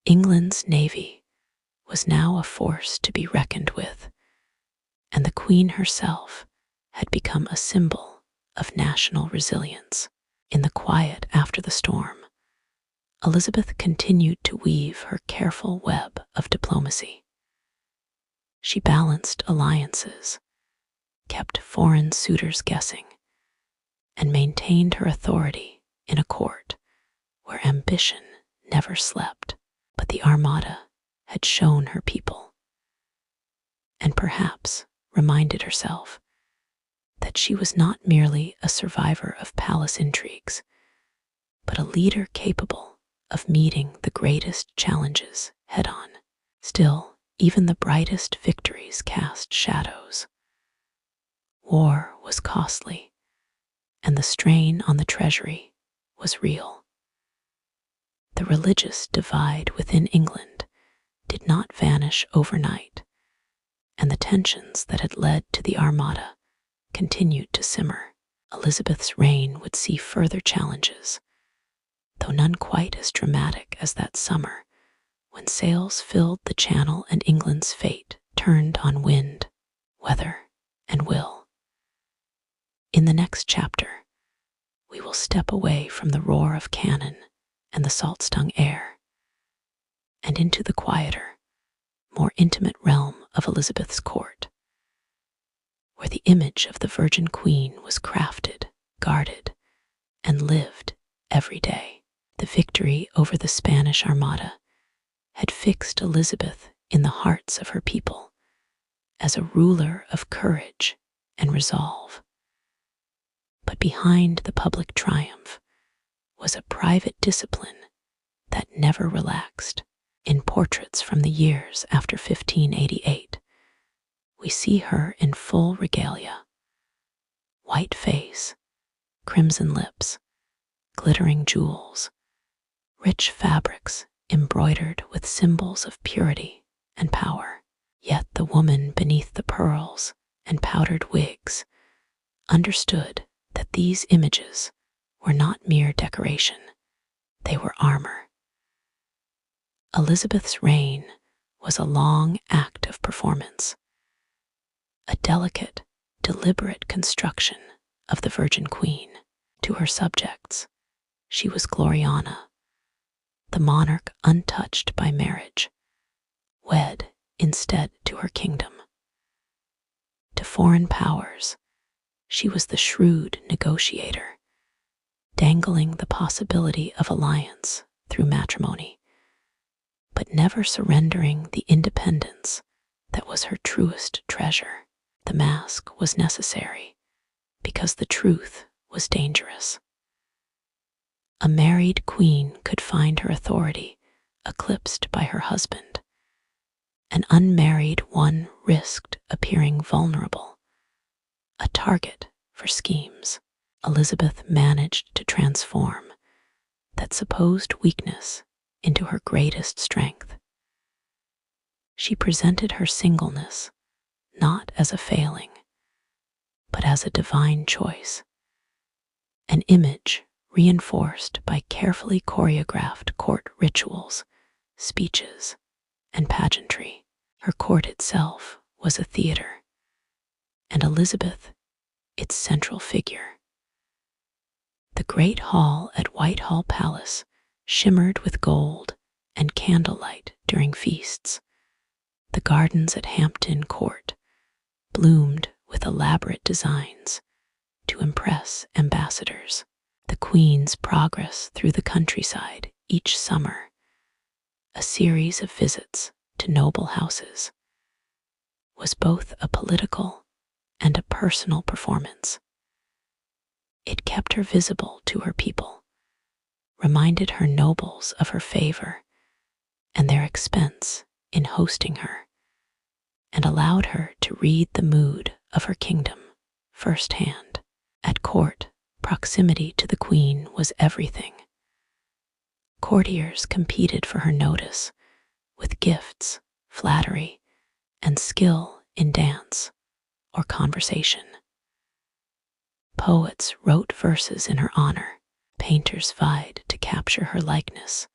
England's navy was now a force to be reckoned with, and the Queen herself had become a symbol of national resilience. In the quiet after the storm, Elizabeth continued to weave her careful web of diplomacy. She balanced alliances, kept foreign suitors guessing, and maintained her authority in a court where ambition never slept. But the Armada had shown her people, and perhaps reminded herself that she was not merely a survivor of palace intrigues, but a leader capable of meeting the greatest challenges head-on. Still, even the brightest victories cast shadows. War was costly, and the strain on the treasury was real. The religious divide within England did not vanish overnight, and the tensions that had led to the Armada continued to simmer. Elizabeth's reign would see further challenges, though none quite as dramatic as that summer when sails filled the Channel and England's fate turned on wind, weather, and will. In the next chapter, we will step away from the roar of cannon and the salt-stung air, and into the quieter, more intimate realm of Elizabeth's court, where the image of the Virgin Queen was crafted, guarded, and lived every day. The victory over the Spanish Armada had fixed Elizabeth in the hearts of her people as a ruler of courage and resolve. But behind the public triumph was a private discipline that never relaxed. In portraits from the years after 1588, we see her in full regalia: white face, crimson lips, glittering jewels, rich fabrics embroidered with symbols of purity and power. Yet the woman beneath the pearls and powdered wigs understood that these images were not mere decoration, they were armor. Elizabeth's reign was a long act of performance, a delicate, deliberate construction of the Virgin Queen. To her subjects, she was Gloriana, the monarch untouched by marriage, wed instead to her kingdom. To foreign powers, she was the shrewd negotiator, dangling the possibility of alliance through matrimony, but never surrendering the independence that was her truest treasure. The mask was necessary because the truth was dangerous. A married queen could find her authority eclipsed by her husband. An unmarried one risked appearing vulnerable, a target for schemes. Elizabeth managed to transform that supposed weakness into her greatest strength. She presented her singleness not as a failing, but as a divine choice, an image reinforced by carefully choreographed court rituals, speeches, and pageantry. Her court itself was a theater, and Elizabeth its central figure. The great hall at Whitehall Palace shimmered with gold and candlelight during feasts. The gardens at Hampton Court bloomed with elaborate designs to impress ambassadors. The Queen's progress through the countryside each summer, a series of visits to noble houses, was both a political and a personal performance. It kept her visible to her people, reminded her nobles of her favor and their expense in hosting her, and allowed her to read the mood of her kingdom firsthand. At court, proximity to the Queen was everything. Courtiers competed for her notice with gifts flattery, and skill in dance or conversation. Poets wrote verses in her honor, painters vied to capture her likeness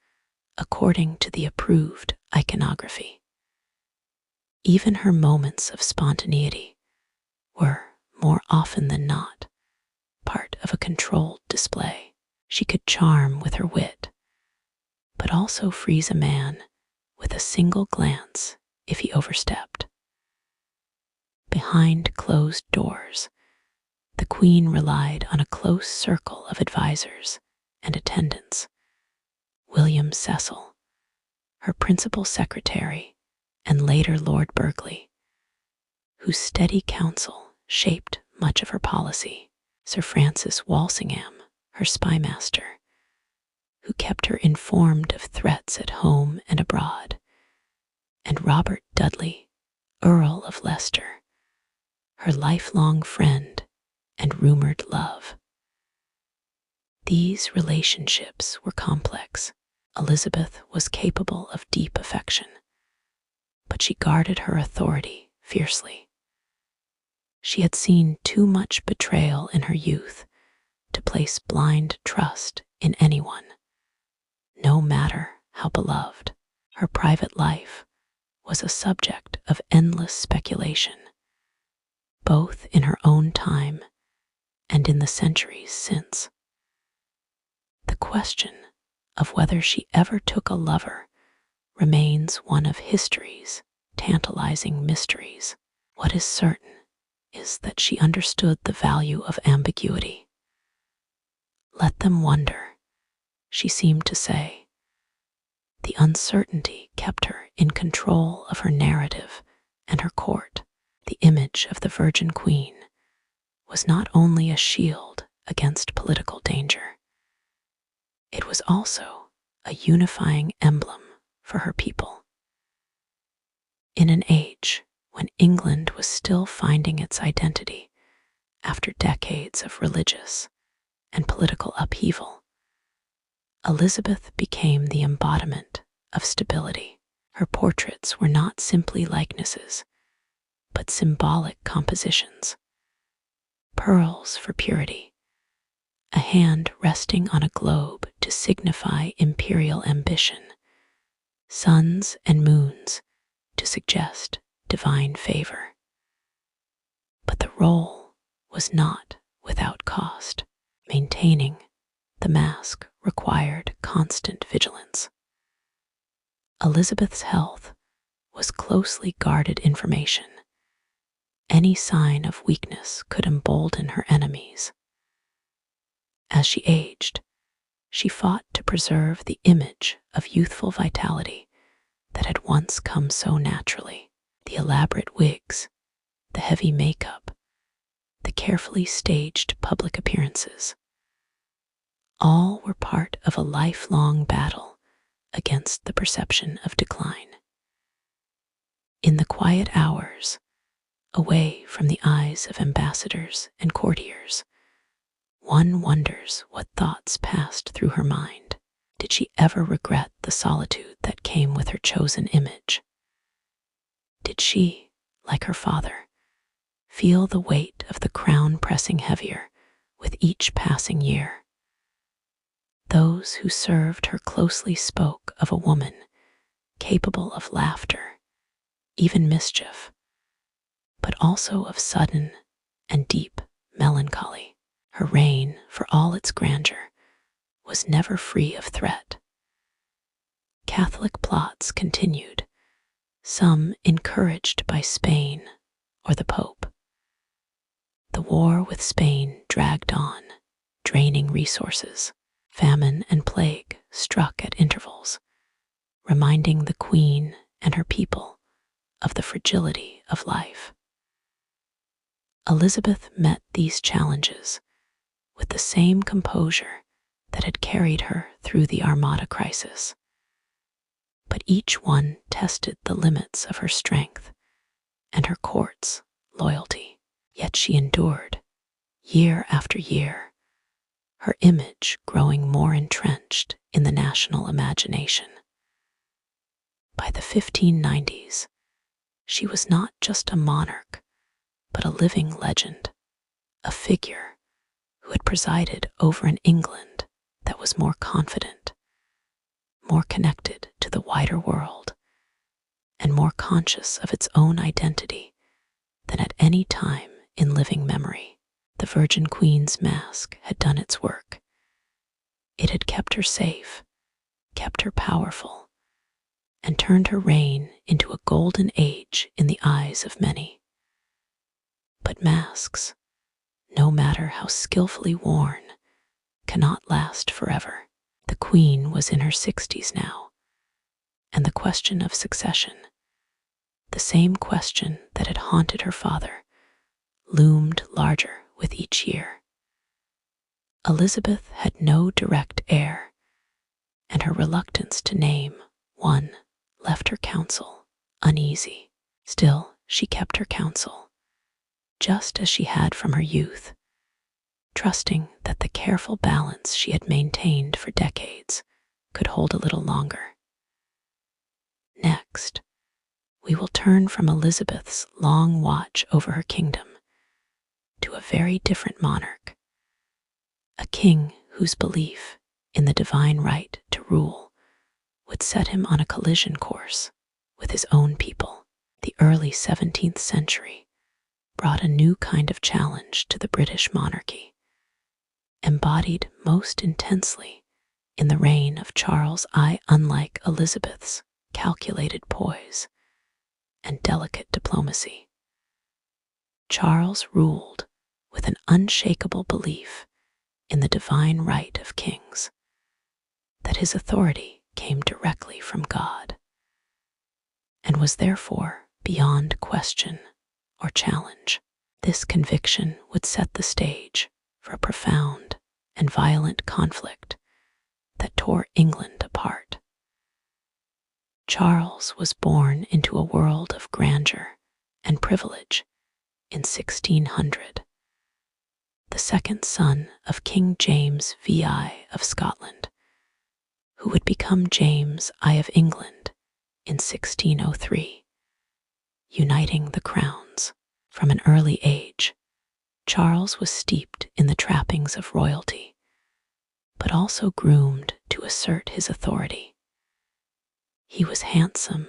according to the approved iconography. Even her moments of spontaneity were, more often than not, part of a controlled display. She could charm with her wit, but also freeze a man with a single glance if he overstepped. Behind closed doors, the Queen relied on a close circle of advisors and attendants. William Cecil, her principal secretary, and later Lord Burghley, whose steady counsel shaped much of her policy. Sir Francis Walsingham, her spymaster, who kept her informed of threats at home and abroad, and Robert Dudley, Earl of Leicester, her lifelong friend and rumored love. These relationships were complex. Elizabeth was capable of deep affection, but she guarded her authority fiercely. She had seen too much betrayal in her youth to place blind trust in anyone, no matter how beloved. Her private life was a subject of endless speculation, both in her own time and in the centuries since. The question of whether she ever took a lover remains one of history's tantalizing mysteries. What is certain is that she understood the value of ambiguity. Let them wonder, she seemed to say. The uncertainty kept her in control of her narrative and her court. The image of the Virgin Queen was not only a shield against political danger, it was also a unifying emblem for her people. In an age when England was still finding its identity after decades of religious and political upheaval, Elizabeth became the embodiment of stability. Her portraits were not simply likenesses, but symbolic compositions. Pearls for purity, a hand resting on a globe to signify imperial ambition, suns and moons to suggest divine favor. But the role was not without cost. Maintaining the mask required constant vigilance. Elizabeth's health was closely guarded information. Any sign of weakness could embolden her enemies. As she aged, she fought to preserve the image of youthful vitality that had once come so naturally. The elaborate wigs, the heavy makeup, the carefully staged public appearances, all were part of a lifelong battle against the perception of decline. In the quiet hours, away from the eyes of ambassadors and courtiers, one wonders what thoughts passed through her mind. Did she ever regret the solitude that came with her chosen image? Did she, like her father, feel the weight of the crown pressing heavier with each passing year? Those who served her closely spoke of a woman capable of laughter, even mischief, but also of sudden and deep melancholy. Her reign, for all its grandeur, was never free of threat. Catholic plots continued, some encouraged by Spain or the Pope. The war with Spain dragged on, draining resources. Famine and plague struck at intervals, reminding the Queen and her people of the fragility of life. Elizabeth met these challenges with the same composure that had carried her through the Armada crisis. But each one tested the limits of her strength and her court's loyalty. Yet she endured, year after year, her image growing more entrenched in the national imagination. By the 1590s, she was not just a monarch, but a living legend, a figure who had presided over an England that was more confident, more connected to the wider world, and more conscious of its own identity than at any time in living memory. The Virgin Queen's mask had done its work. It had kept her safe, kept her powerful, and turned her reign into a golden age in the eyes of many. But masks, no matter how skillfully worn, cannot last forever. The Queen was in her 60s now, and the question of succession, the same question that had haunted her father, loomed larger with each year. Elizabeth had no direct heir, and her reluctance to name one left her council uneasy. Still, she kept her counsel, just as she had from her youth, trusting that the careful balance she had maintained for decades could hold a little longer. Next, we will turn from Elizabeth's long watch over her kingdom to a very different monarch, a king whose belief in the divine right to rule would set him on a collision course with his own people. The early 17th century brought a new kind of challenge to the British monarchy, embodied most intensely in the reign of Charles I. Unlike Elizabeth's calculated poise and delicate diplomacy, Charles ruled with an unshakable belief in the divine right of kings, that his authority came directly from God, and was therefore beyond question or challenge. This conviction would set the stage for a profound and violent conflict that tore England apart. Charles was born into a world of grandeur and privilege in 1600, the second son of King James VI of Scotland, who would become James I of England in 1603, uniting the crowns. From an early age, Charles was steeped in the trappings of royalty, but also groomed to assert his authority. He was handsome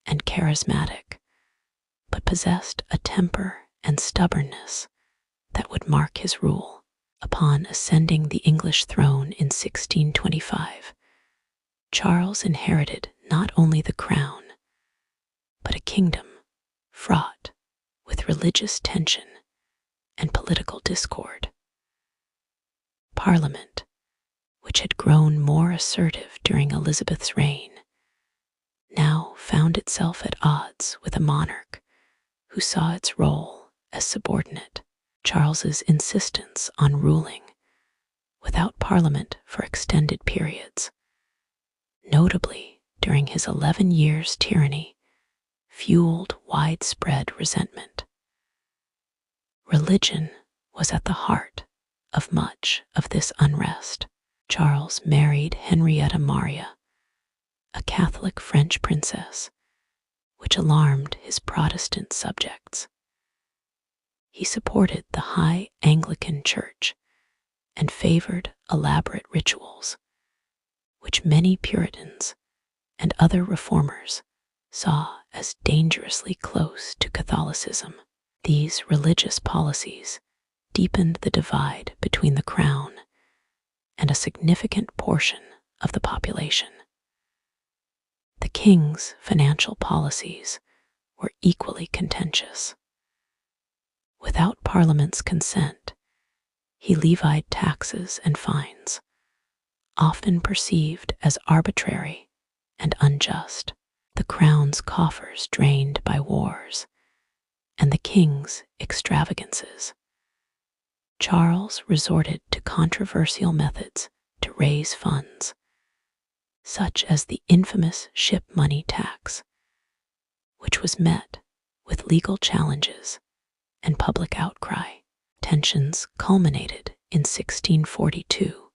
and charismatic, but possessed a temper and stubbornness that would mark his rule. Upon ascending the English throne in 1625, Charles inherited not only the crown, but a kingdom fraught with religious tension and political discord. Parliament, which had grown more assertive during Elizabeth's reign, now found itself at odds with a monarch who saw its role as subordinate. Charles's insistence on ruling without Parliament for extended periods, notably during his 11 years' tyranny, fueled widespread resentment. Religion was at the heart of much of this unrest. Charles married Henrietta Maria, a Catholic French princess, which alarmed his Protestant subjects. He supported the High Anglican Church and favored elaborate rituals, which many Puritans and other reformers saw as dangerously close to Catholicism. These religious policies deepened the divide between the crown and a significant portion of the population. The king's financial policies were equally contentious. Without Parliament's consent, he levied taxes and fines, often perceived as arbitrary and unjust. The crown's coffers drained by wars, and the king's extravagances. Charles resorted to controversial methods to raise funds, such as the infamous ship money tax, which was met with legal challenges and public outcry. Tensions culminated in 1642,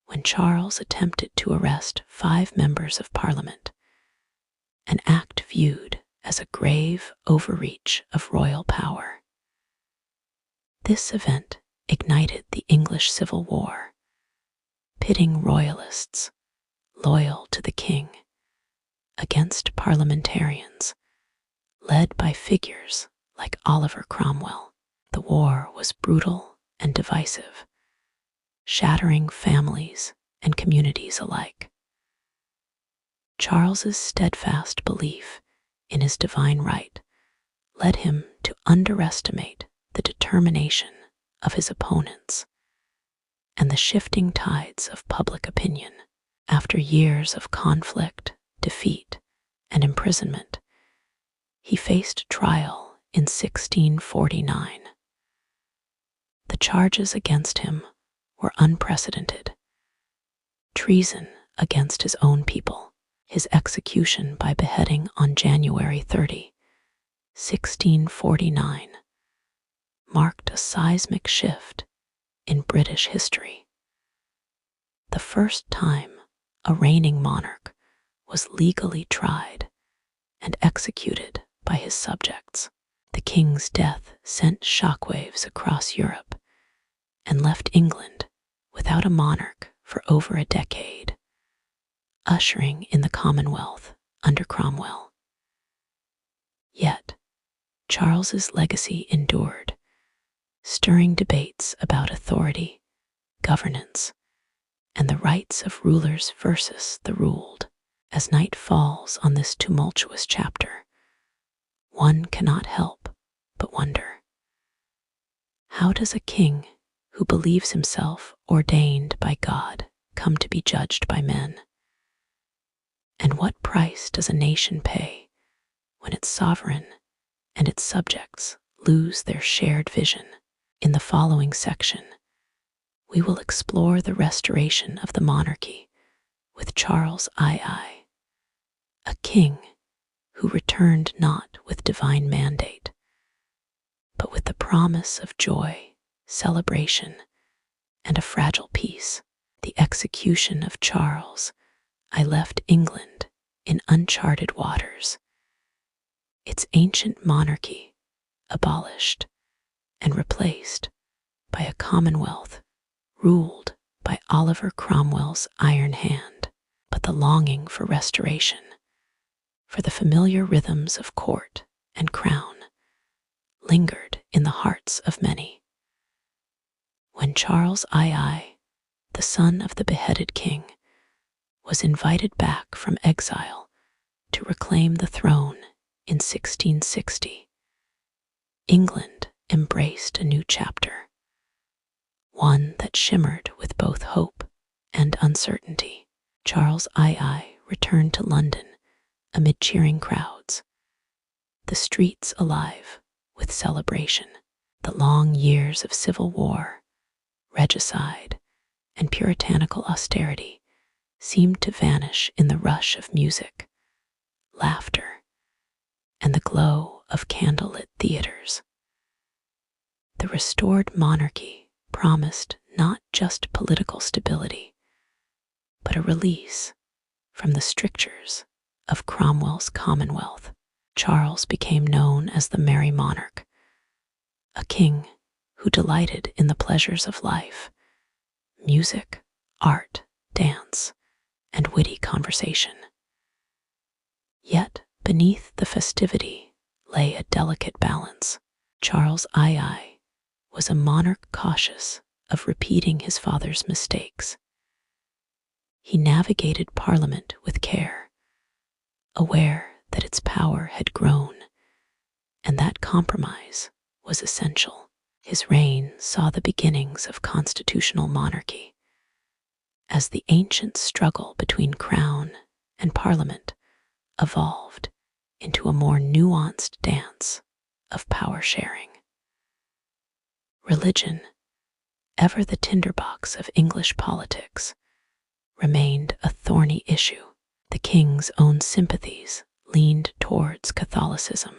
when Charles attempted to arrest 5 members of Parliament, an act viewed as a grave overreach of royal power. This event ignited the English Civil War, pitting royalists loyal to the king against parliamentarians led by figures like Oliver Cromwell. The war was brutal and divisive, shattering families and communities alike. Charles's steadfast belief in his divine right led him to underestimate the determination of his opponents and the shifting tides of public opinion. After years of conflict, defeat, and imprisonment, he faced trial in 1649. The charges against him were unprecedented: treason against his own people. His execution by beheading on January 30, 1649, marked a seismic shift in British history. The first time a reigning monarch was legally tried and executed by his subjects. The king's death sent shockwaves across Europe and left England without a monarch for over a decade, ushering in the Commonwealth under Cromwell. Yet, Charles's legacy endured, stirring debates about authority, governance, and the rights of rulers versus the ruled. As night falls on this tumultuous chapter, one cannot help but wonder: how does a king who believes himself ordained by God come to be judged by men? And what price does a nation pay when its sovereign and its subjects lose their shared vision? In the following section, we will explore the restoration of the monarchy with Charles II, a king who returned not with divine mandate, but with the promise of joy, celebration, and a fragile peace. The execution of Charles I left England in uncharted waters, its ancient monarchy abolished and replaced by a commonwealth ruled by Oliver Cromwell's iron hand. But the longing for restoration, for the familiar rhythms of court and crown, lingered in the hearts of many. When Charles II, the son of the beheaded king, was invited back from exile to reclaim the throne in 1660, England embraced a new chapter, one that shimmered with both hope and uncertainty. Charles II returned to London amid cheering crowds, the streets alive with celebration. The long years of civil war, regicide, and puritanical austerity seemed to vanish in the rush of music, laughter, and the glow of candlelit theaters. The restored monarchy promised not just political stability, but a release from the strictures of Cromwell's Commonwealth. Charles became known as the Merry Monarch, a king who delighted in the pleasures of life: music, art, dance, and witty conversation. Yet beneath the festivity lay a delicate balance. Charles II was a monarch cautious of repeating his father's mistakes. He navigated Parliament with care, aware that its power had grown and that compromise was essential. His reign saw the beginnings of constitutional monarchy, as the ancient struggle between crown and parliament evolved into a more nuanced dance of power sharing. Religion, ever the tinderbox of English politics, remained a thorny issue. The king's own sympathies leaned towards Catholicism,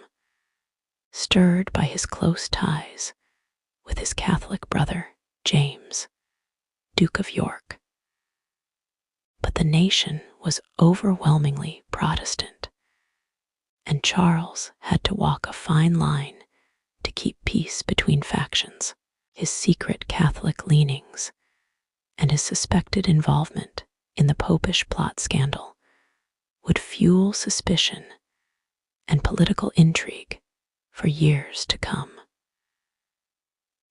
stirred by his close ties with his Catholic brother, James, Duke of York. But the nation was overwhelmingly Protestant, and Charles had to walk a fine line to keep peace between factions. His secret Catholic leanings and his suspected involvement in the Popish plot scandal would fuel suspicion and political intrigue for years to come.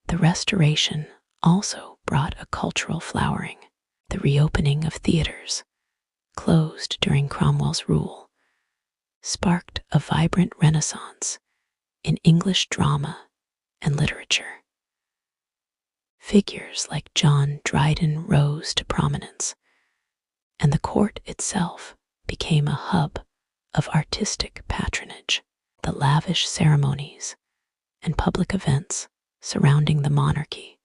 The Restoration also brought a cultural flowering. The reopening of theaters, closed during Cromwell's rule, sparked a vibrant renaissance in English drama and literature. Figures like John Dryden rose to prominence, and the court itself became a hub of artistic patronage. The lavish ceremonies and public events surrounding the monarchy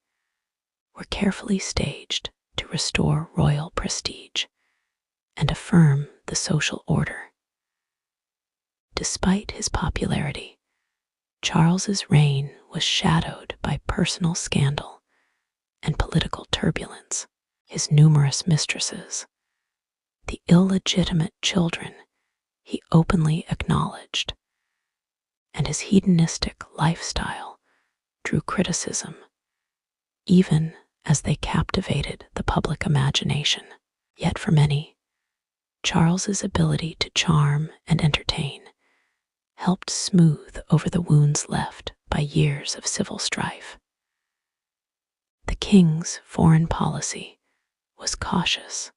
were carefully staged to restore royal prestige and affirm the social order. Despite his popularity, Charles's reign was shadowed by personal scandal and political turbulence. His numerous mistresses, the illegitimate children he openly acknowledged, and his hedonistic lifestyle drew criticism, even as they captivated the public imagination. Yet for many, Charles's ability to charm and entertain helped smooth over the wounds left by years of civil strife. The king's foreign policy was cautious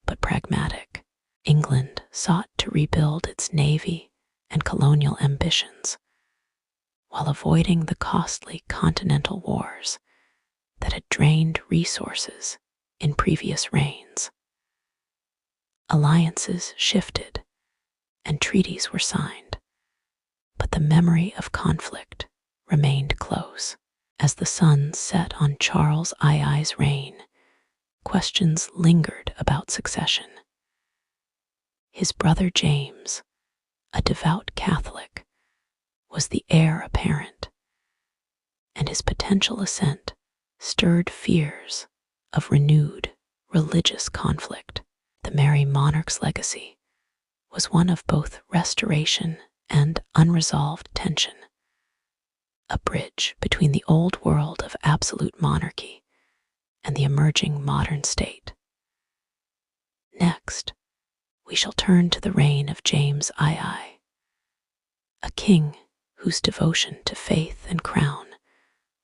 but pragmatic. England sought to rebuild its navy and colonial ambitions, while avoiding the costly continental wars that had drained resources in previous reigns. Alliances shifted and treaties were signed, but the memory of conflict remained close. As the sun set on Charles II's reign, questions lingered about succession. His brother James, a devout Catholic, was the heir apparent, and his potential ascent stirred fears of renewed religious conflict. The merry monarch's legacy was one of both restoration and unresolved tension, a bridge between the old world of absolute monarchy and the emerging modern state. Next, we shall turn to the reign of James II, a king whose devotion to faith and crown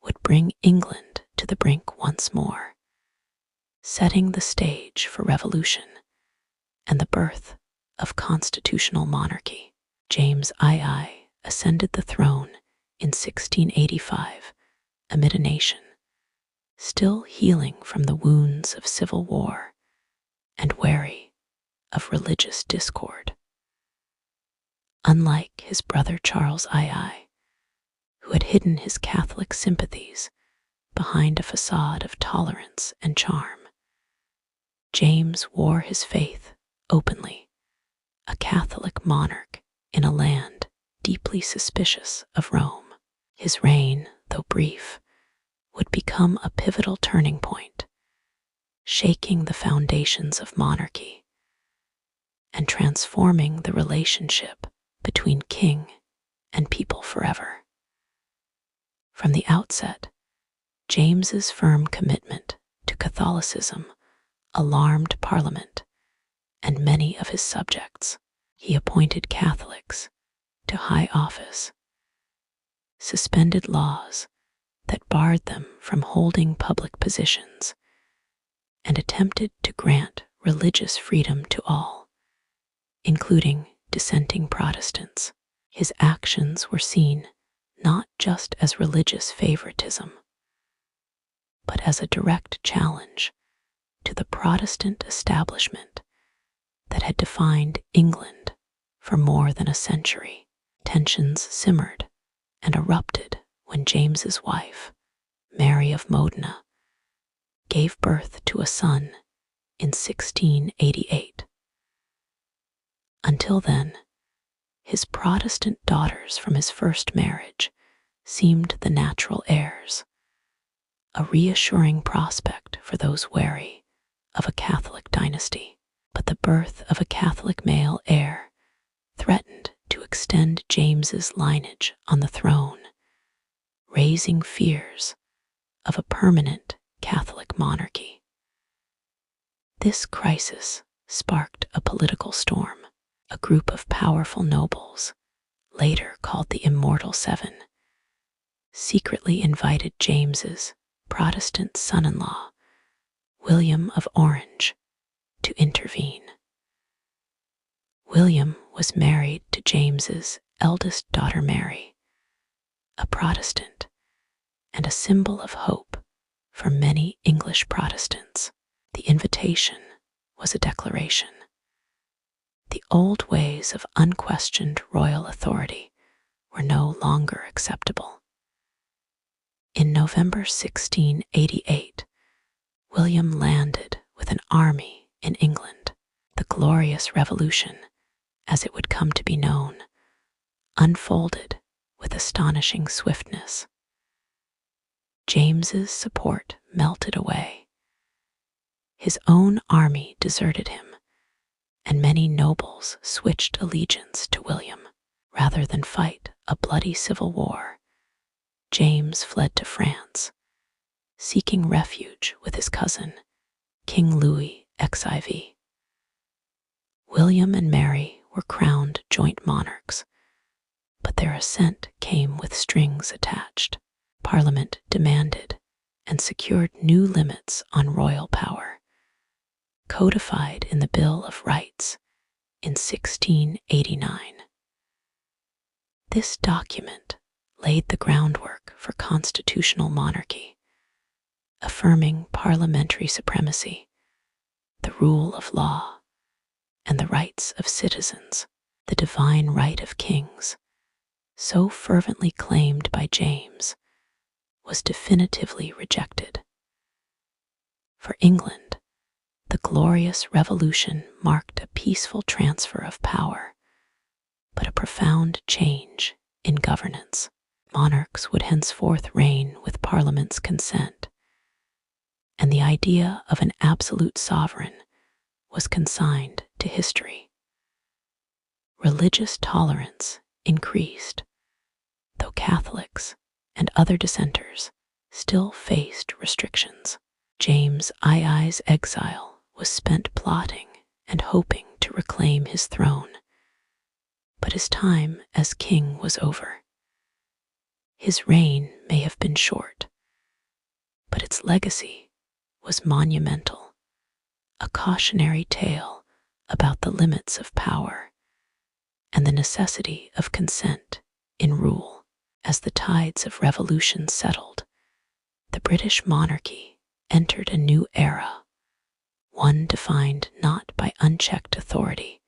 would bring England to the brink once more, setting the stage for revolution and the birth of constitutional monarchy. James II ascended the throne in 1685 amid a nation still healing from the wounds of civil war and wary of religious discord. Unlike his brother Charles II, who had hidden his Catholic sympathies behind a facade of tolerance and charm, James wore his faith openly, a Catholic monarch in a land deeply suspicious of Rome. His reign, though brief, would become a pivotal turning point, shaking the foundations of monarchy and transforming the relationship between king and people forever. From the outset, James's firm commitment to Catholicism alarmed Parliament and many of his subjects. He appointed Catholics to high office, suspended laws that barred them from holding public positions, and attempted to grant religious freedom to all, including dissenting Protestants. His actions were seen not just as religious favoritism, but as a direct challenge to the Protestant establishment that had defined England for more than a century. Tensions simmered and erupted when James's wife, Mary of Modena, gave birth to a son in 1688. Until then, his Protestant daughters from his first marriage seemed the natural heirs, a reassuring prospect for those wary of a Catholic dynasty. But the birth of a Catholic male heir threatened to extend James's lineage on the throne, raising fears of a permanent Catholic monarchy. This crisis sparked a political storm. A group of powerful nobles, later called the Immortal Seven, secretly invited James's Protestant son-in-law, William of Orange, to intervene. William was married to James's eldest daughter Mary, a Protestant and a symbol of hope for many English Protestants. The invitation was a declaration. The old ways of unquestioned royal authority were no longer acceptable. In November 1688, William landed with an army in England. The Glorious Revolution, as it would come to be known, unfolded with astonishing swiftness. James's support melted away. His own army deserted him, and many nobles switched allegiance to William. Rather than fight a bloody civil war, James fled to France, seeking refuge with his cousin, King Louis XIV. William and Mary were crowned joint monarchs, but their ascent came with strings attached. Parliament demanded and secured new limits on royal power, codified in the Bill of Rights in 1689. This document laid the groundwork for constitutional monarchy, affirming parliamentary supremacy, the rule of law, and the rights of citizens. The divine right of kings, so fervently claimed by James, was definitively rejected. For England, the Glorious Revolution marked a peaceful transfer of power, but a profound change in governance. Monarchs would henceforth reign with Parliament's consent, and the idea of an absolute sovereign was consigned to history. Religious tolerance increased, though Catholics and other dissenters still faced restrictions. James II's exile was spent plotting and hoping to reclaim his throne, but his time as king was over. His reign may have been short, but its legacy was monumental, a cautionary tale about the limits of power and the necessity of consent in rule. As the tides of revolution settled, the British monarchy entered a new era, one defined not by unchecked authority,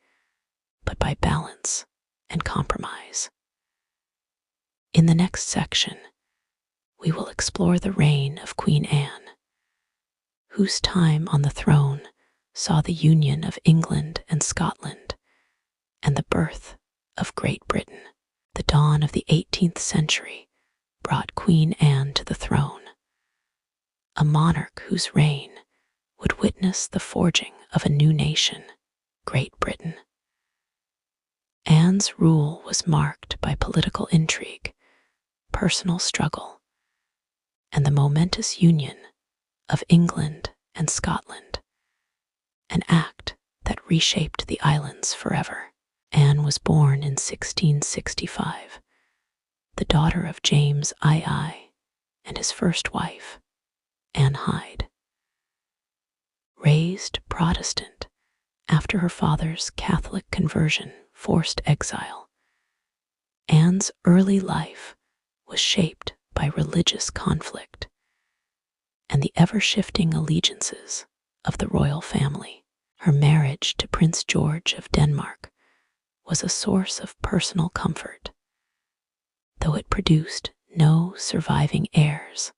but by balance and compromise. In the next section, we will explore the reign of Queen Anne, whose time on the throne saw the union of England and Scotland and the birth of Great Britain. The dawn of the 18th century brought Queen Anne to the throne, a monarch whose reign would witness the forging of a new nation, Great Britain. Anne's rule was marked by political intrigue, personal struggle, and the momentous union of England and Scotland, an act that reshaped the islands forever. Anne was born in 1665, the daughter of James II and his first wife, Anne Hyde. Raised Protestant after her father's Catholic conversion forced exile, Anne's early life was shaped by religious conflict and the ever-shifting allegiances of the royal family. Her marriage to Prince George of Denmark was a source of personal comfort, though it produced no surviving heirs,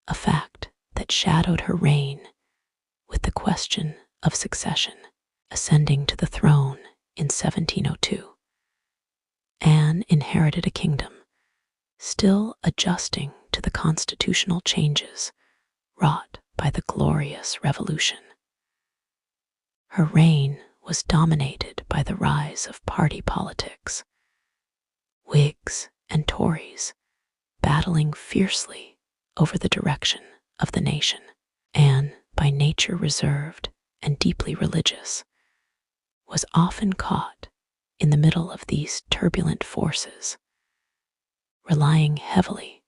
a fact that shadowed her reign with the question of succession. Ascending to the throne in 1702, Anne inherited a kingdom still adjusting to the constitutional changes wrought by the Glorious Revolution. Her reign was dominated by the rise of party politics, Whigs and Tories battling fiercely over the direction of the nation. Anne, by nature reserved and deeply religious, was often caught in the middle of these turbulent forces, relying heavily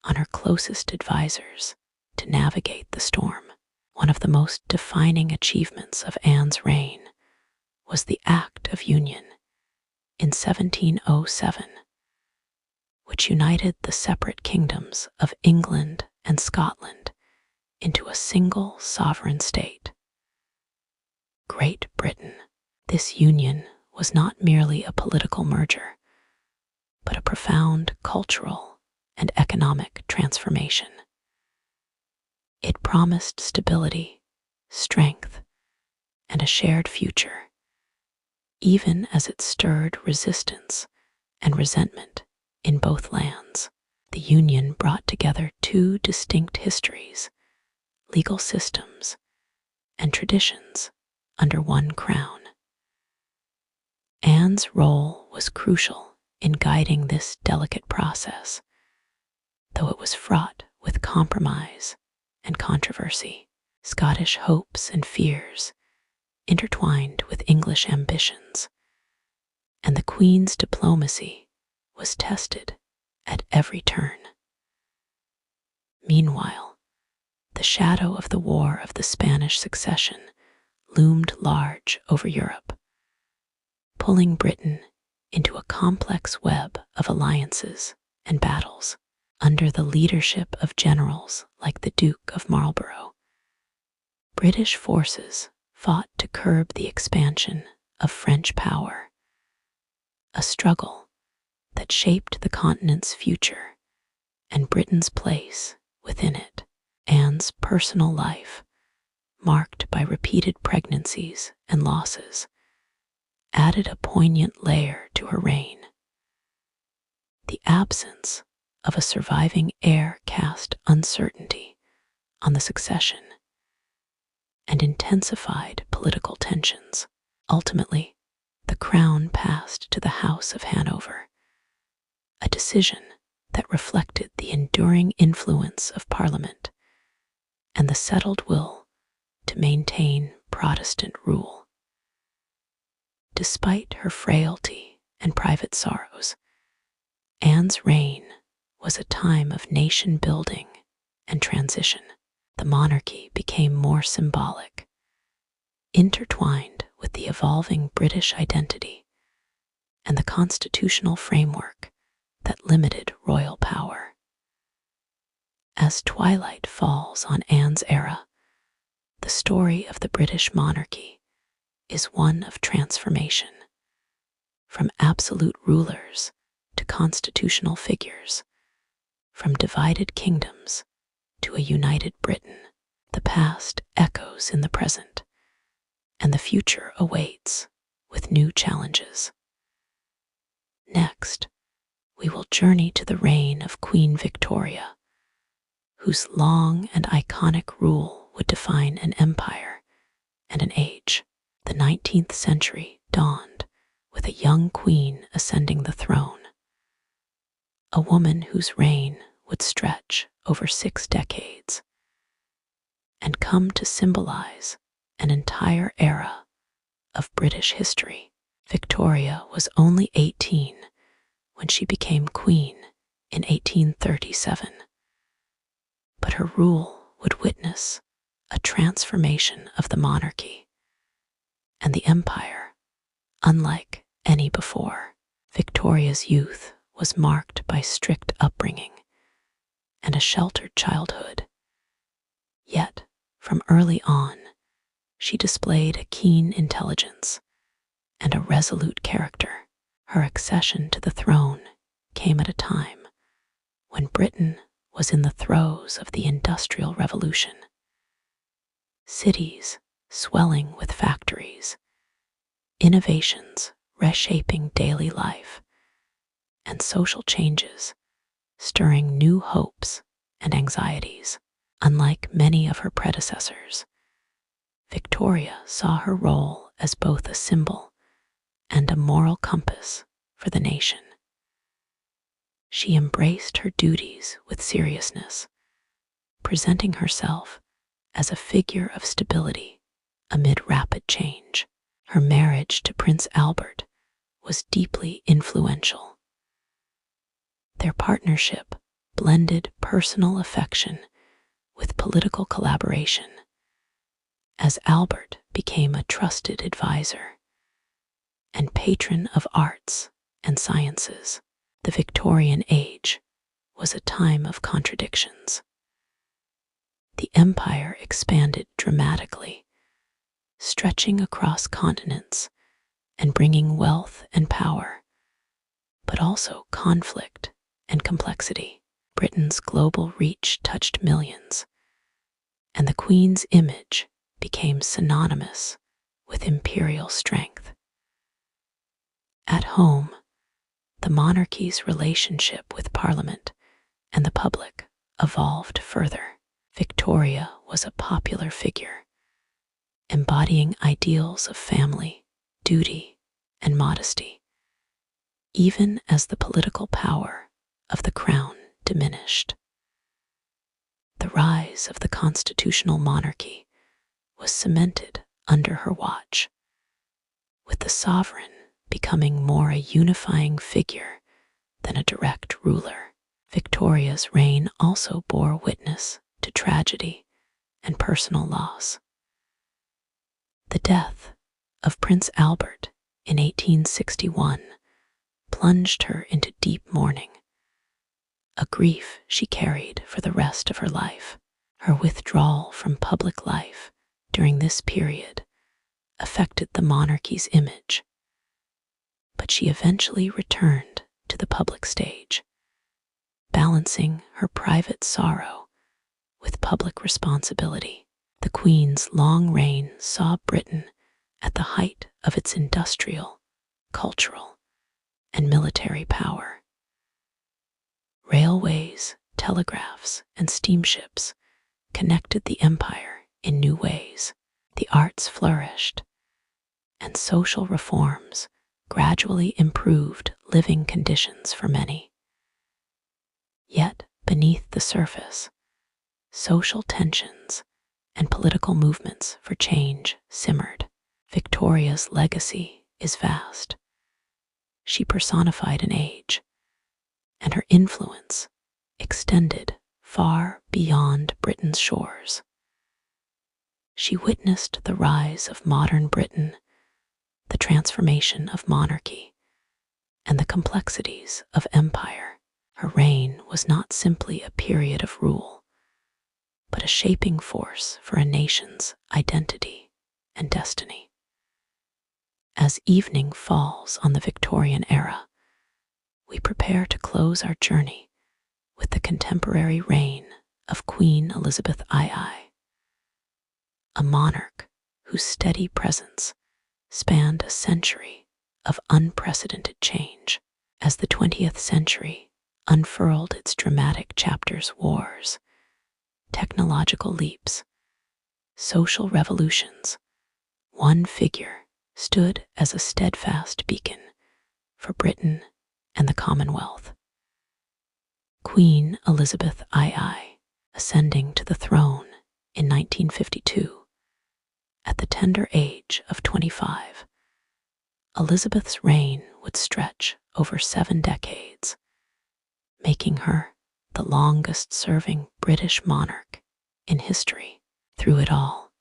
on her closest advisors to navigate the storm. One of the most defining achievements of Anne's reign was the Act of Union in 1707, which united the separate kingdoms of England and Scotland into a single sovereign state, Great Britain. This union was not merely a political merger, but a profound cultural and economic transformation. It promised stability, strength, and a shared future, even as it stirred resistance and resentment in both lands. The union brought together two distinct histories, legal systems, and traditions under one crown. Anne's role was crucial in guiding this delicate process, though it was fraught with compromise and controversy. Scottish hopes and fears intertwined with English ambitions, and the Queen's diplomacy was tested at every turn. Meanwhile, the shadow of the War of the Spanish Succession loomed large over Europe, pulling Britain into a complex web of alliances and battles. Under the leadership of generals like the Duke of Marlborough, British forces fought to curb the expansion of French power, a struggle that shaped the continent's future and Britain's place within it. Anne's personal life, marked by repeated pregnancies and losses, added a poignant layer to her reign. The absence of a surviving heir cast uncertainty on the succession and intensified political tensions. Ultimately, the crown passed to the House of Hanover, a decision that reflected the enduring influence of Parliament and the settled will to maintain Protestant rule. Despite her frailty and private sorrows, Anne's reign was a time of nation building and transition. The monarchy became more symbolic, intertwined with the evolving British identity and the constitutional framework that limited royal power. As twilight falls on Anne's era, the story of the British monarchy is one of transformation. From absolute rulers to constitutional figures, from divided kingdoms to a united Britain, the past echoes in the present, and the future awaits with new challenges. Next, we will journey to the reign of Queen Victoria, whose long and iconic rule would define an empire and an age. The 19th century dawned with a young queen ascending the throne, a woman whose reign would stretch over 6 decades and come to symbolize an entire era of British history. Victoria was only 18 when she became queen in 1837, but her rule would witness a transformation of the monarchy and the empire unlike any before. Victoria's youth was marked by strict upbringing and a sheltered childhood. Yet, from early on, she displayed a keen intelligence and a resolute character. Her accession to the throne came at a time when Britain was in the throes of the Industrial Revolution. Cities swelling with factories, innovations reshaping daily life, and social changes stirring new hopes and anxieties. Unlike many of her predecessors, Victoria saw her role as both a symbol and a moral compass for the nation. She embraced her duties with seriousness, presenting herself as a figure of stability amid rapid change. Her marriage to Prince Albert was deeply influential. Their partnership blended personal affection with political collaboration, as Albert became a trusted advisor and patron of arts and sciences. The Victorian age was a time of contradictions. The empire expanded dramatically, stretching across continents and bringing wealth and power, but also conflict and complexity. Britain's global reach touched millions, and the Queen's image became synonymous with imperial strength. At home, the monarchy's relationship with Parliament and the public evolved further. Victoria was a popular figure, embodying ideals of family, duty, and modesty, even as the political power of the crown diminished. The rise of the constitutional monarchy was cemented under her watch, with the sovereign becoming more a unifying figure than a direct ruler. Victoria's reign also bore witness to tragedy and personal loss. The death of Prince Albert in 1861 plunged her into deep mourning, a grief she carried for the rest of her life. Her withdrawal from public life during this period affected the monarchy's image, but she eventually returned to the public stage, balancing her private sorrow with public responsibility. The Queen's long reign saw Britain at the height of its industrial, cultural, and military power. Railways, telegraphs, and steamships connected the empire in new ways. The arts flourished, and social reforms gradually improved living conditions for many. Yet, beneath the surface, social tensions and political movements for change simmered. Victoria's legacy is vast. She personified an age, and her influence extended far beyond Britain's shores. She witnessed the rise of modern Britain, the transformation of monarchy, and the complexities of empire. Her reign was not simply a period of rule, but a shaping force for a nation's identity and destiny. As evening falls on the Victorian era, we prepare to close our journey with the contemporary reign of Queen Elizabeth II, a monarch whose steady presence spanned a century of unprecedented change. As the 20th century unfurled its dramatic chapters, wars, technological leaps, social revolutions, one figure stood as a steadfast beacon for Britain and the Commonwealth. Queen Elizabeth II, ascending to the throne in 1952, at the tender age of 25, Elizabeth's reign would stretch over 7 decades, making her the longest-serving British monarch in history. Through it all,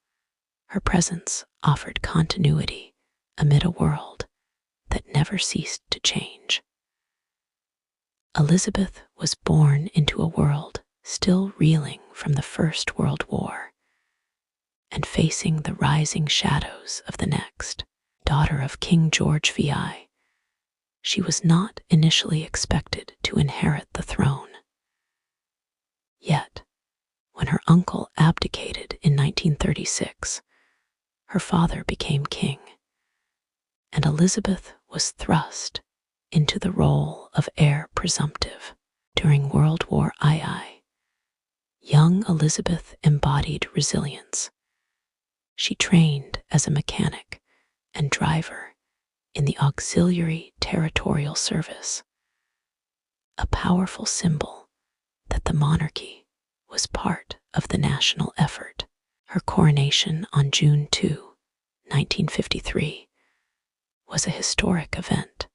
her presence offered continuity amid a world that never ceased to change. Elizabeth was born into a world still reeling from the First World War and facing the rising shadows of the next. Daughter of King George VI, she was not initially expected to inherit the throne. Yet, when her uncle abdicated in 1936, her father became king, and Elizabeth was thrust into the role of heir presumptive. During World War II, young Elizabeth embodied resilience. She trained as a mechanic and driver in the Auxiliary Territorial Service, a powerful symbol that the monarchy was part of the national effort. Her coronation on June 2, 1953, was a historic event,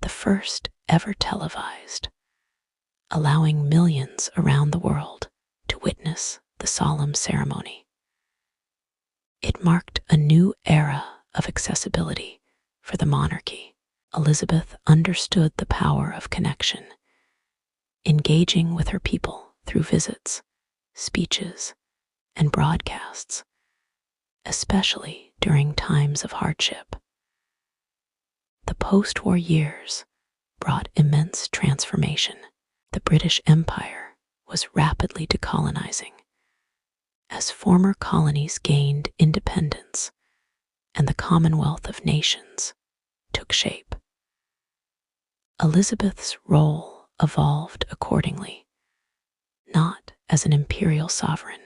the first ever televised, allowing millions around the world to witness the solemn ceremony. It marked a new era of accessibility for the monarchy. Elizabeth understood the power of connection, engaging with her people through visits, speeches, and broadcasts, especially during times of hardship. The post-war years brought immense transformation. The British Empire was rapidly decolonizing as former colonies gained independence and the Commonwealth of Nations took shape. Elizabeth's role evolved accordingly, not as an imperial sovereign,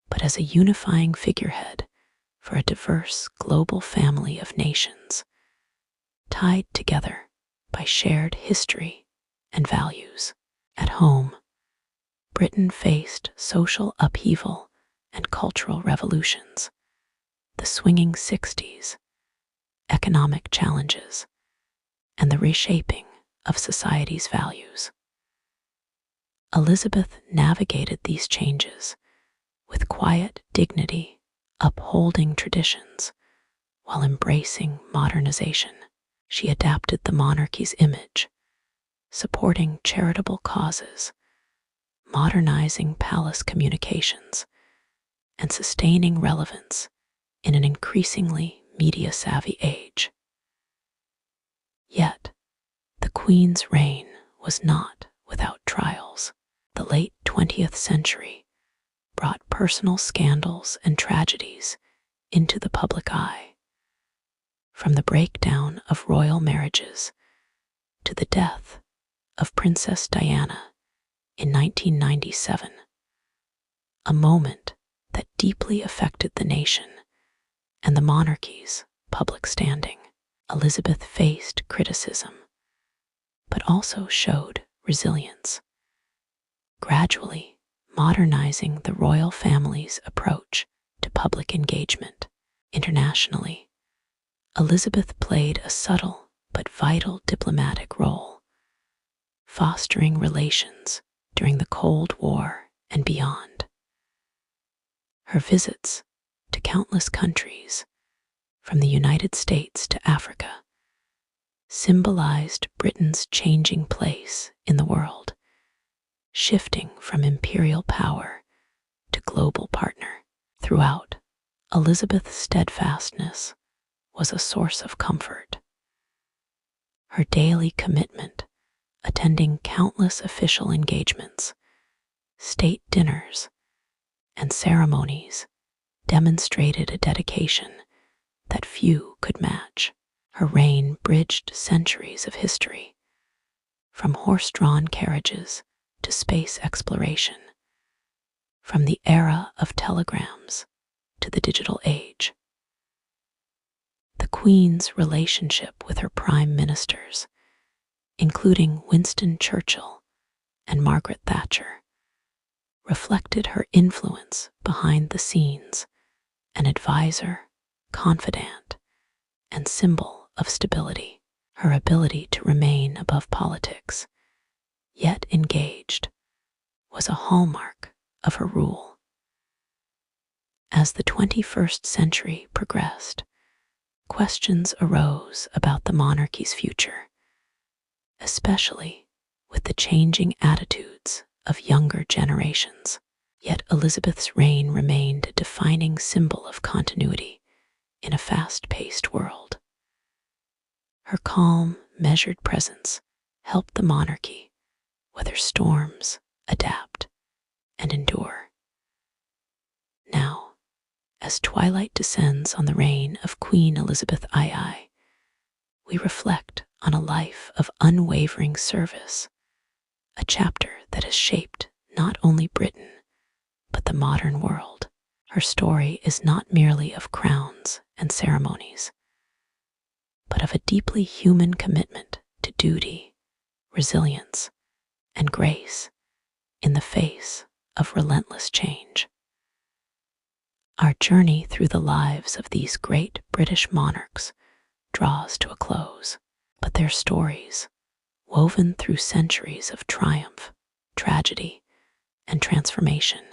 but as a unifying figurehead for a diverse global family of nations, tied together by shared history and values. At home, Britain faced social upheaval and cultural revolutions, the swinging 60s, economic challenges, and the reshaping of society's values. Elizabeth navigated these changes with quiet dignity, upholding traditions while embracing modernization. She adapted the monarchy's image, supporting charitable causes, modernizing palace communications, and sustaining relevance in an increasingly media-savvy age. Yet, the Queen's reign was not without trials. The late 20th century brought personal scandals and tragedies into the public eye, from the breakdown of royal marriages to the death of Princess Diana in 1997, a moment that deeply affected the nation and the monarchy's public standing. Elizabeth faced criticism, but also showed resilience, gradually modernizing the royal family's approach to public engagement. Internationally, Elizabeth played a subtle but vital diplomatic role, fostering relations during the Cold War and beyond. Her visits to countless countries, from the United States to Africa, symbolized Britain's changing place in the world, shifting from imperial power to global partner. Throughout, Elizabeth's steadfastness was a source of comfort. Her daily commitment, attending countless official engagements, state dinners, and ceremonies, demonstrated a dedication that few could match. Her reign bridged centuries of history, from horse-drawn carriages to space exploration, from the era of telegrams to the digital age. The Queen's relationship with her prime ministers, including Winston Churchill and Margaret Thatcher, reflected her influence behind the scenes, an advisor, confidant, and symbol of stability. Her ability to remain above politics, yet engaged, was a hallmark of her rule. As the 21st century progressed, questions arose about the monarchy's future, especially with the changing attitudes of younger generations. Yet Elizabeth's reign remained a defining symbol of continuity in a fast-paced world. Her calm, measured presence helped the monarchy weather storms, adapt, and endure. Now, as twilight descends on the reign of Queen Elizabeth II, we reflect on a life of unwavering service, a chapter that has shaped not only Britain, but the modern world. Her story is not merely of crowns and ceremonies, but of a deeply human commitment to duty, resilience, and grace in the face of relentless change. Our journey through the lives of these great British monarchs draws to a close, but their stories, woven through centuries of triumph, tragedy, and transformation,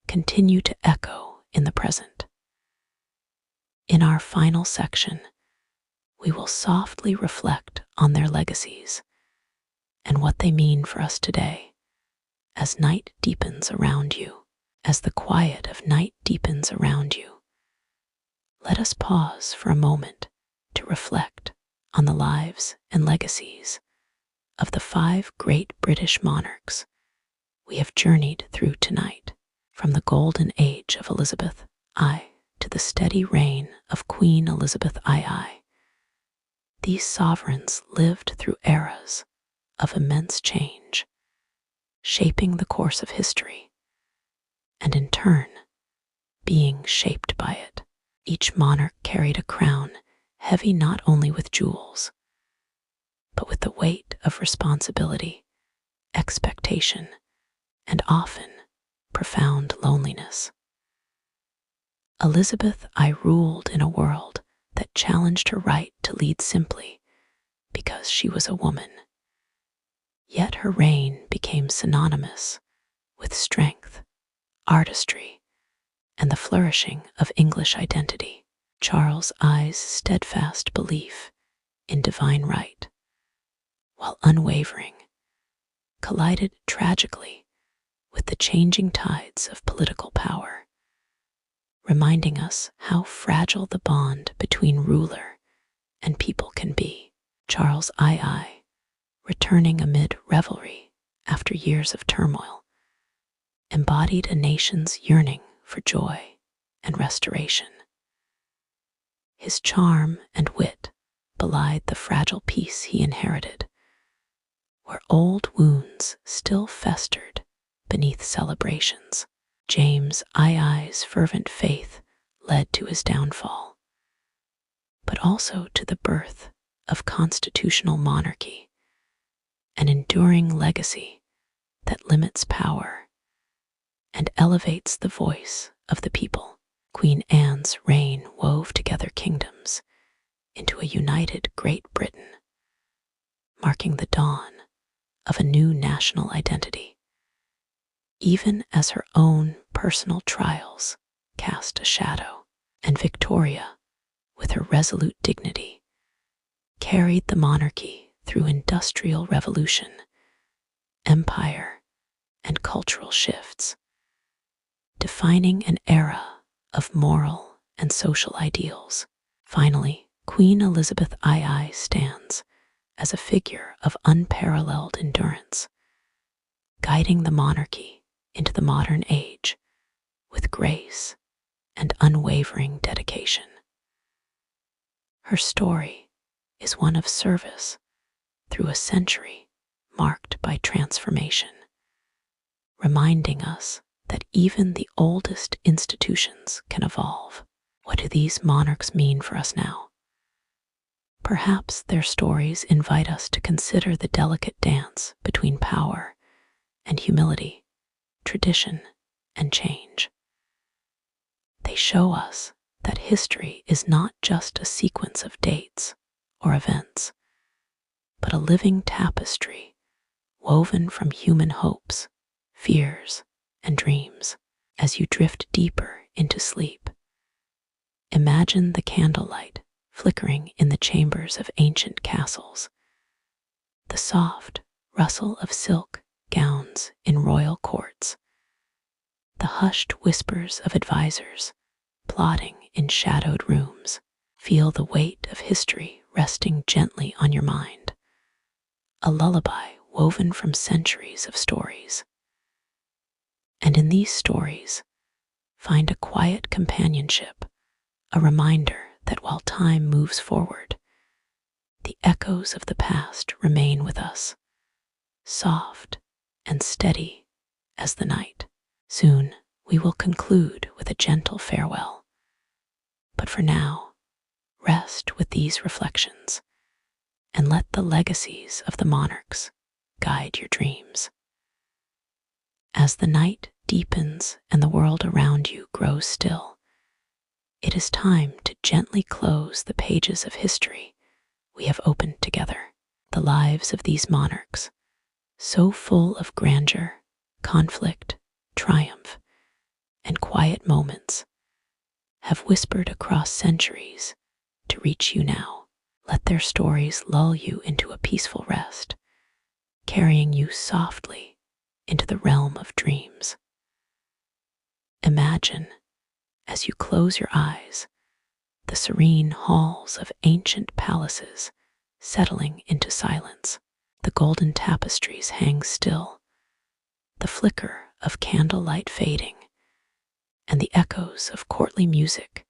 continue to echo in the present. In our final section, we will softly reflect on their legacies and what they mean for us today as night deepens around you. As the quiet of night deepens around you, let us pause for a moment to reflect on the lives and legacies of the 5 great British monarchs we have journeyed through tonight, from the golden age of Elizabeth I to the steady reign of Queen Elizabeth II. These sovereigns lived through eras of immense change, shaping the course of history, and in turn, being shaped by it. Each monarch carried a crown heavy not only with jewels, but with the weight of responsibility, expectation, and often profound loneliness. Elizabeth I ruled in a world that challenged her right to lead simply because she was a woman. Yet her reign became synonymous with strength, artistry, and the flourishing of English identity. Charles I's steadfast belief in divine right, while unwavering, collided tragically with the changing tides of political power, reminding us how fragile the bond between ruler and people can be. Charles II, returning amid revelry after years of turmoil, embodied a nation's yearning for joy and restoration. His charm and wit belied the fragile peace he inherited, where old wounds still festered beneath celebrations. James II's fervent faith led to his downfall, but also to the birth of constitutional monarchy, an enduring legacy that limits power and elevates the voice of the people. Queen Anne's reign wove together kingdoms into a united Great Britain, marking the dawn of a new national identity, even as her own personal trials cast a shadow. And Victoria, with her resolute dignity, carried the monarchy through industrial revolution, empire, and cultural shifts, defining an era of moral and social ideals. Finally, Queen Elizabeth II stands as a figure of unparalleled endurance, guiding the monarchy into the modern age with grace and unwavering dedication. Her story is one of service through a century marked by transformation, reminding us that even the oldest institutions can evolve. What do these monarchs mean for us now? Perhaps their stories invite us to consider the delicate dance between power and humility, tradition and change. They show us that history is not just a sequence of dates or events, but a living tapestry woven from human hopes, fears, and dreams. As you drift deeper into sleep, imagine the candlelight flickering in the chambers of ancient castles, the soft rustle of silk gowns in royal courts, the hushed whispers of advisors plotting in shadowed rooms. Feel the weight of history resting gently on your mind, a lullaby woven from centuries of stories. And in these stories, find a quiet companionship, a reminder that while time moves forward, the echoes of the past remain with us, soft and steady as the night. Soon we will conclude with a gentle farewell. But for now, rest with these reflections and let the legacies of the monarchs guide your dreams. As the night deepens and the world around you grows still, it is time to gently close the pages of history we have opened together. The lives of these monarchs, so full of grandeur, conflict, triumph, and quiet moments, have whispered across centuries to reach you now. Let their stories lull you into a peaceful rest, carrying you softly into the realm of dreams. Imagine, as you close your eyes, the serene halls of ancient palaces settling into silence. The golden tapestries hang still, the flicker of candlelight fading, and the echoes of courtly music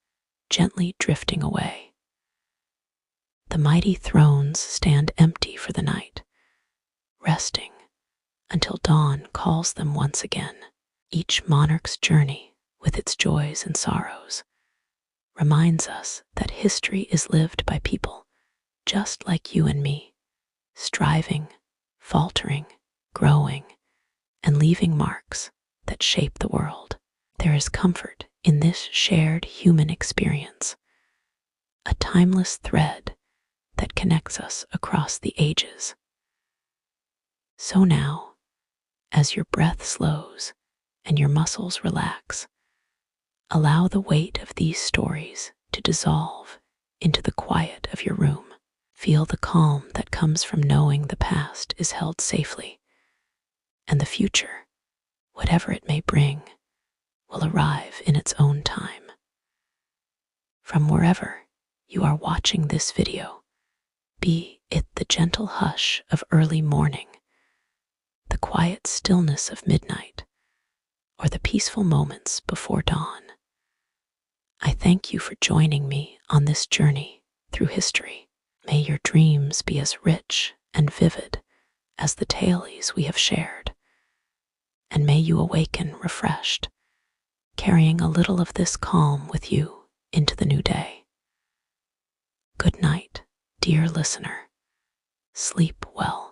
gently drifting away. The mighty thrones stand empty for the night, resting until dawn calls them once again. Each monarch's journey, with its joys and sorrows, reminds us that history is lived by people just like you and me, striving, faltering, growing, and leaving marks that shape the world. There is comfort in this shared human experience, a timeless thread that connects us across the ages. So now, as your breath slows and your muscles relax, allow the weight of these stories to dissolve into the quiet of your room. Feel the calm that comes from knowing the past is held safely, and the future, whatever it may bring, will arrive in its own time. From wherever you are watching this video, be it the gentle hush of early morning, the quiet stillness of midnight, or the peaceful moments before dawn, I thank you for joining me on this journey through history. May your dreams be as rich and vivid as the tales we have shared, and may you awaken refreshed, carrying a little of this calm with you into the new day. Good night, dear listener. Sleep well.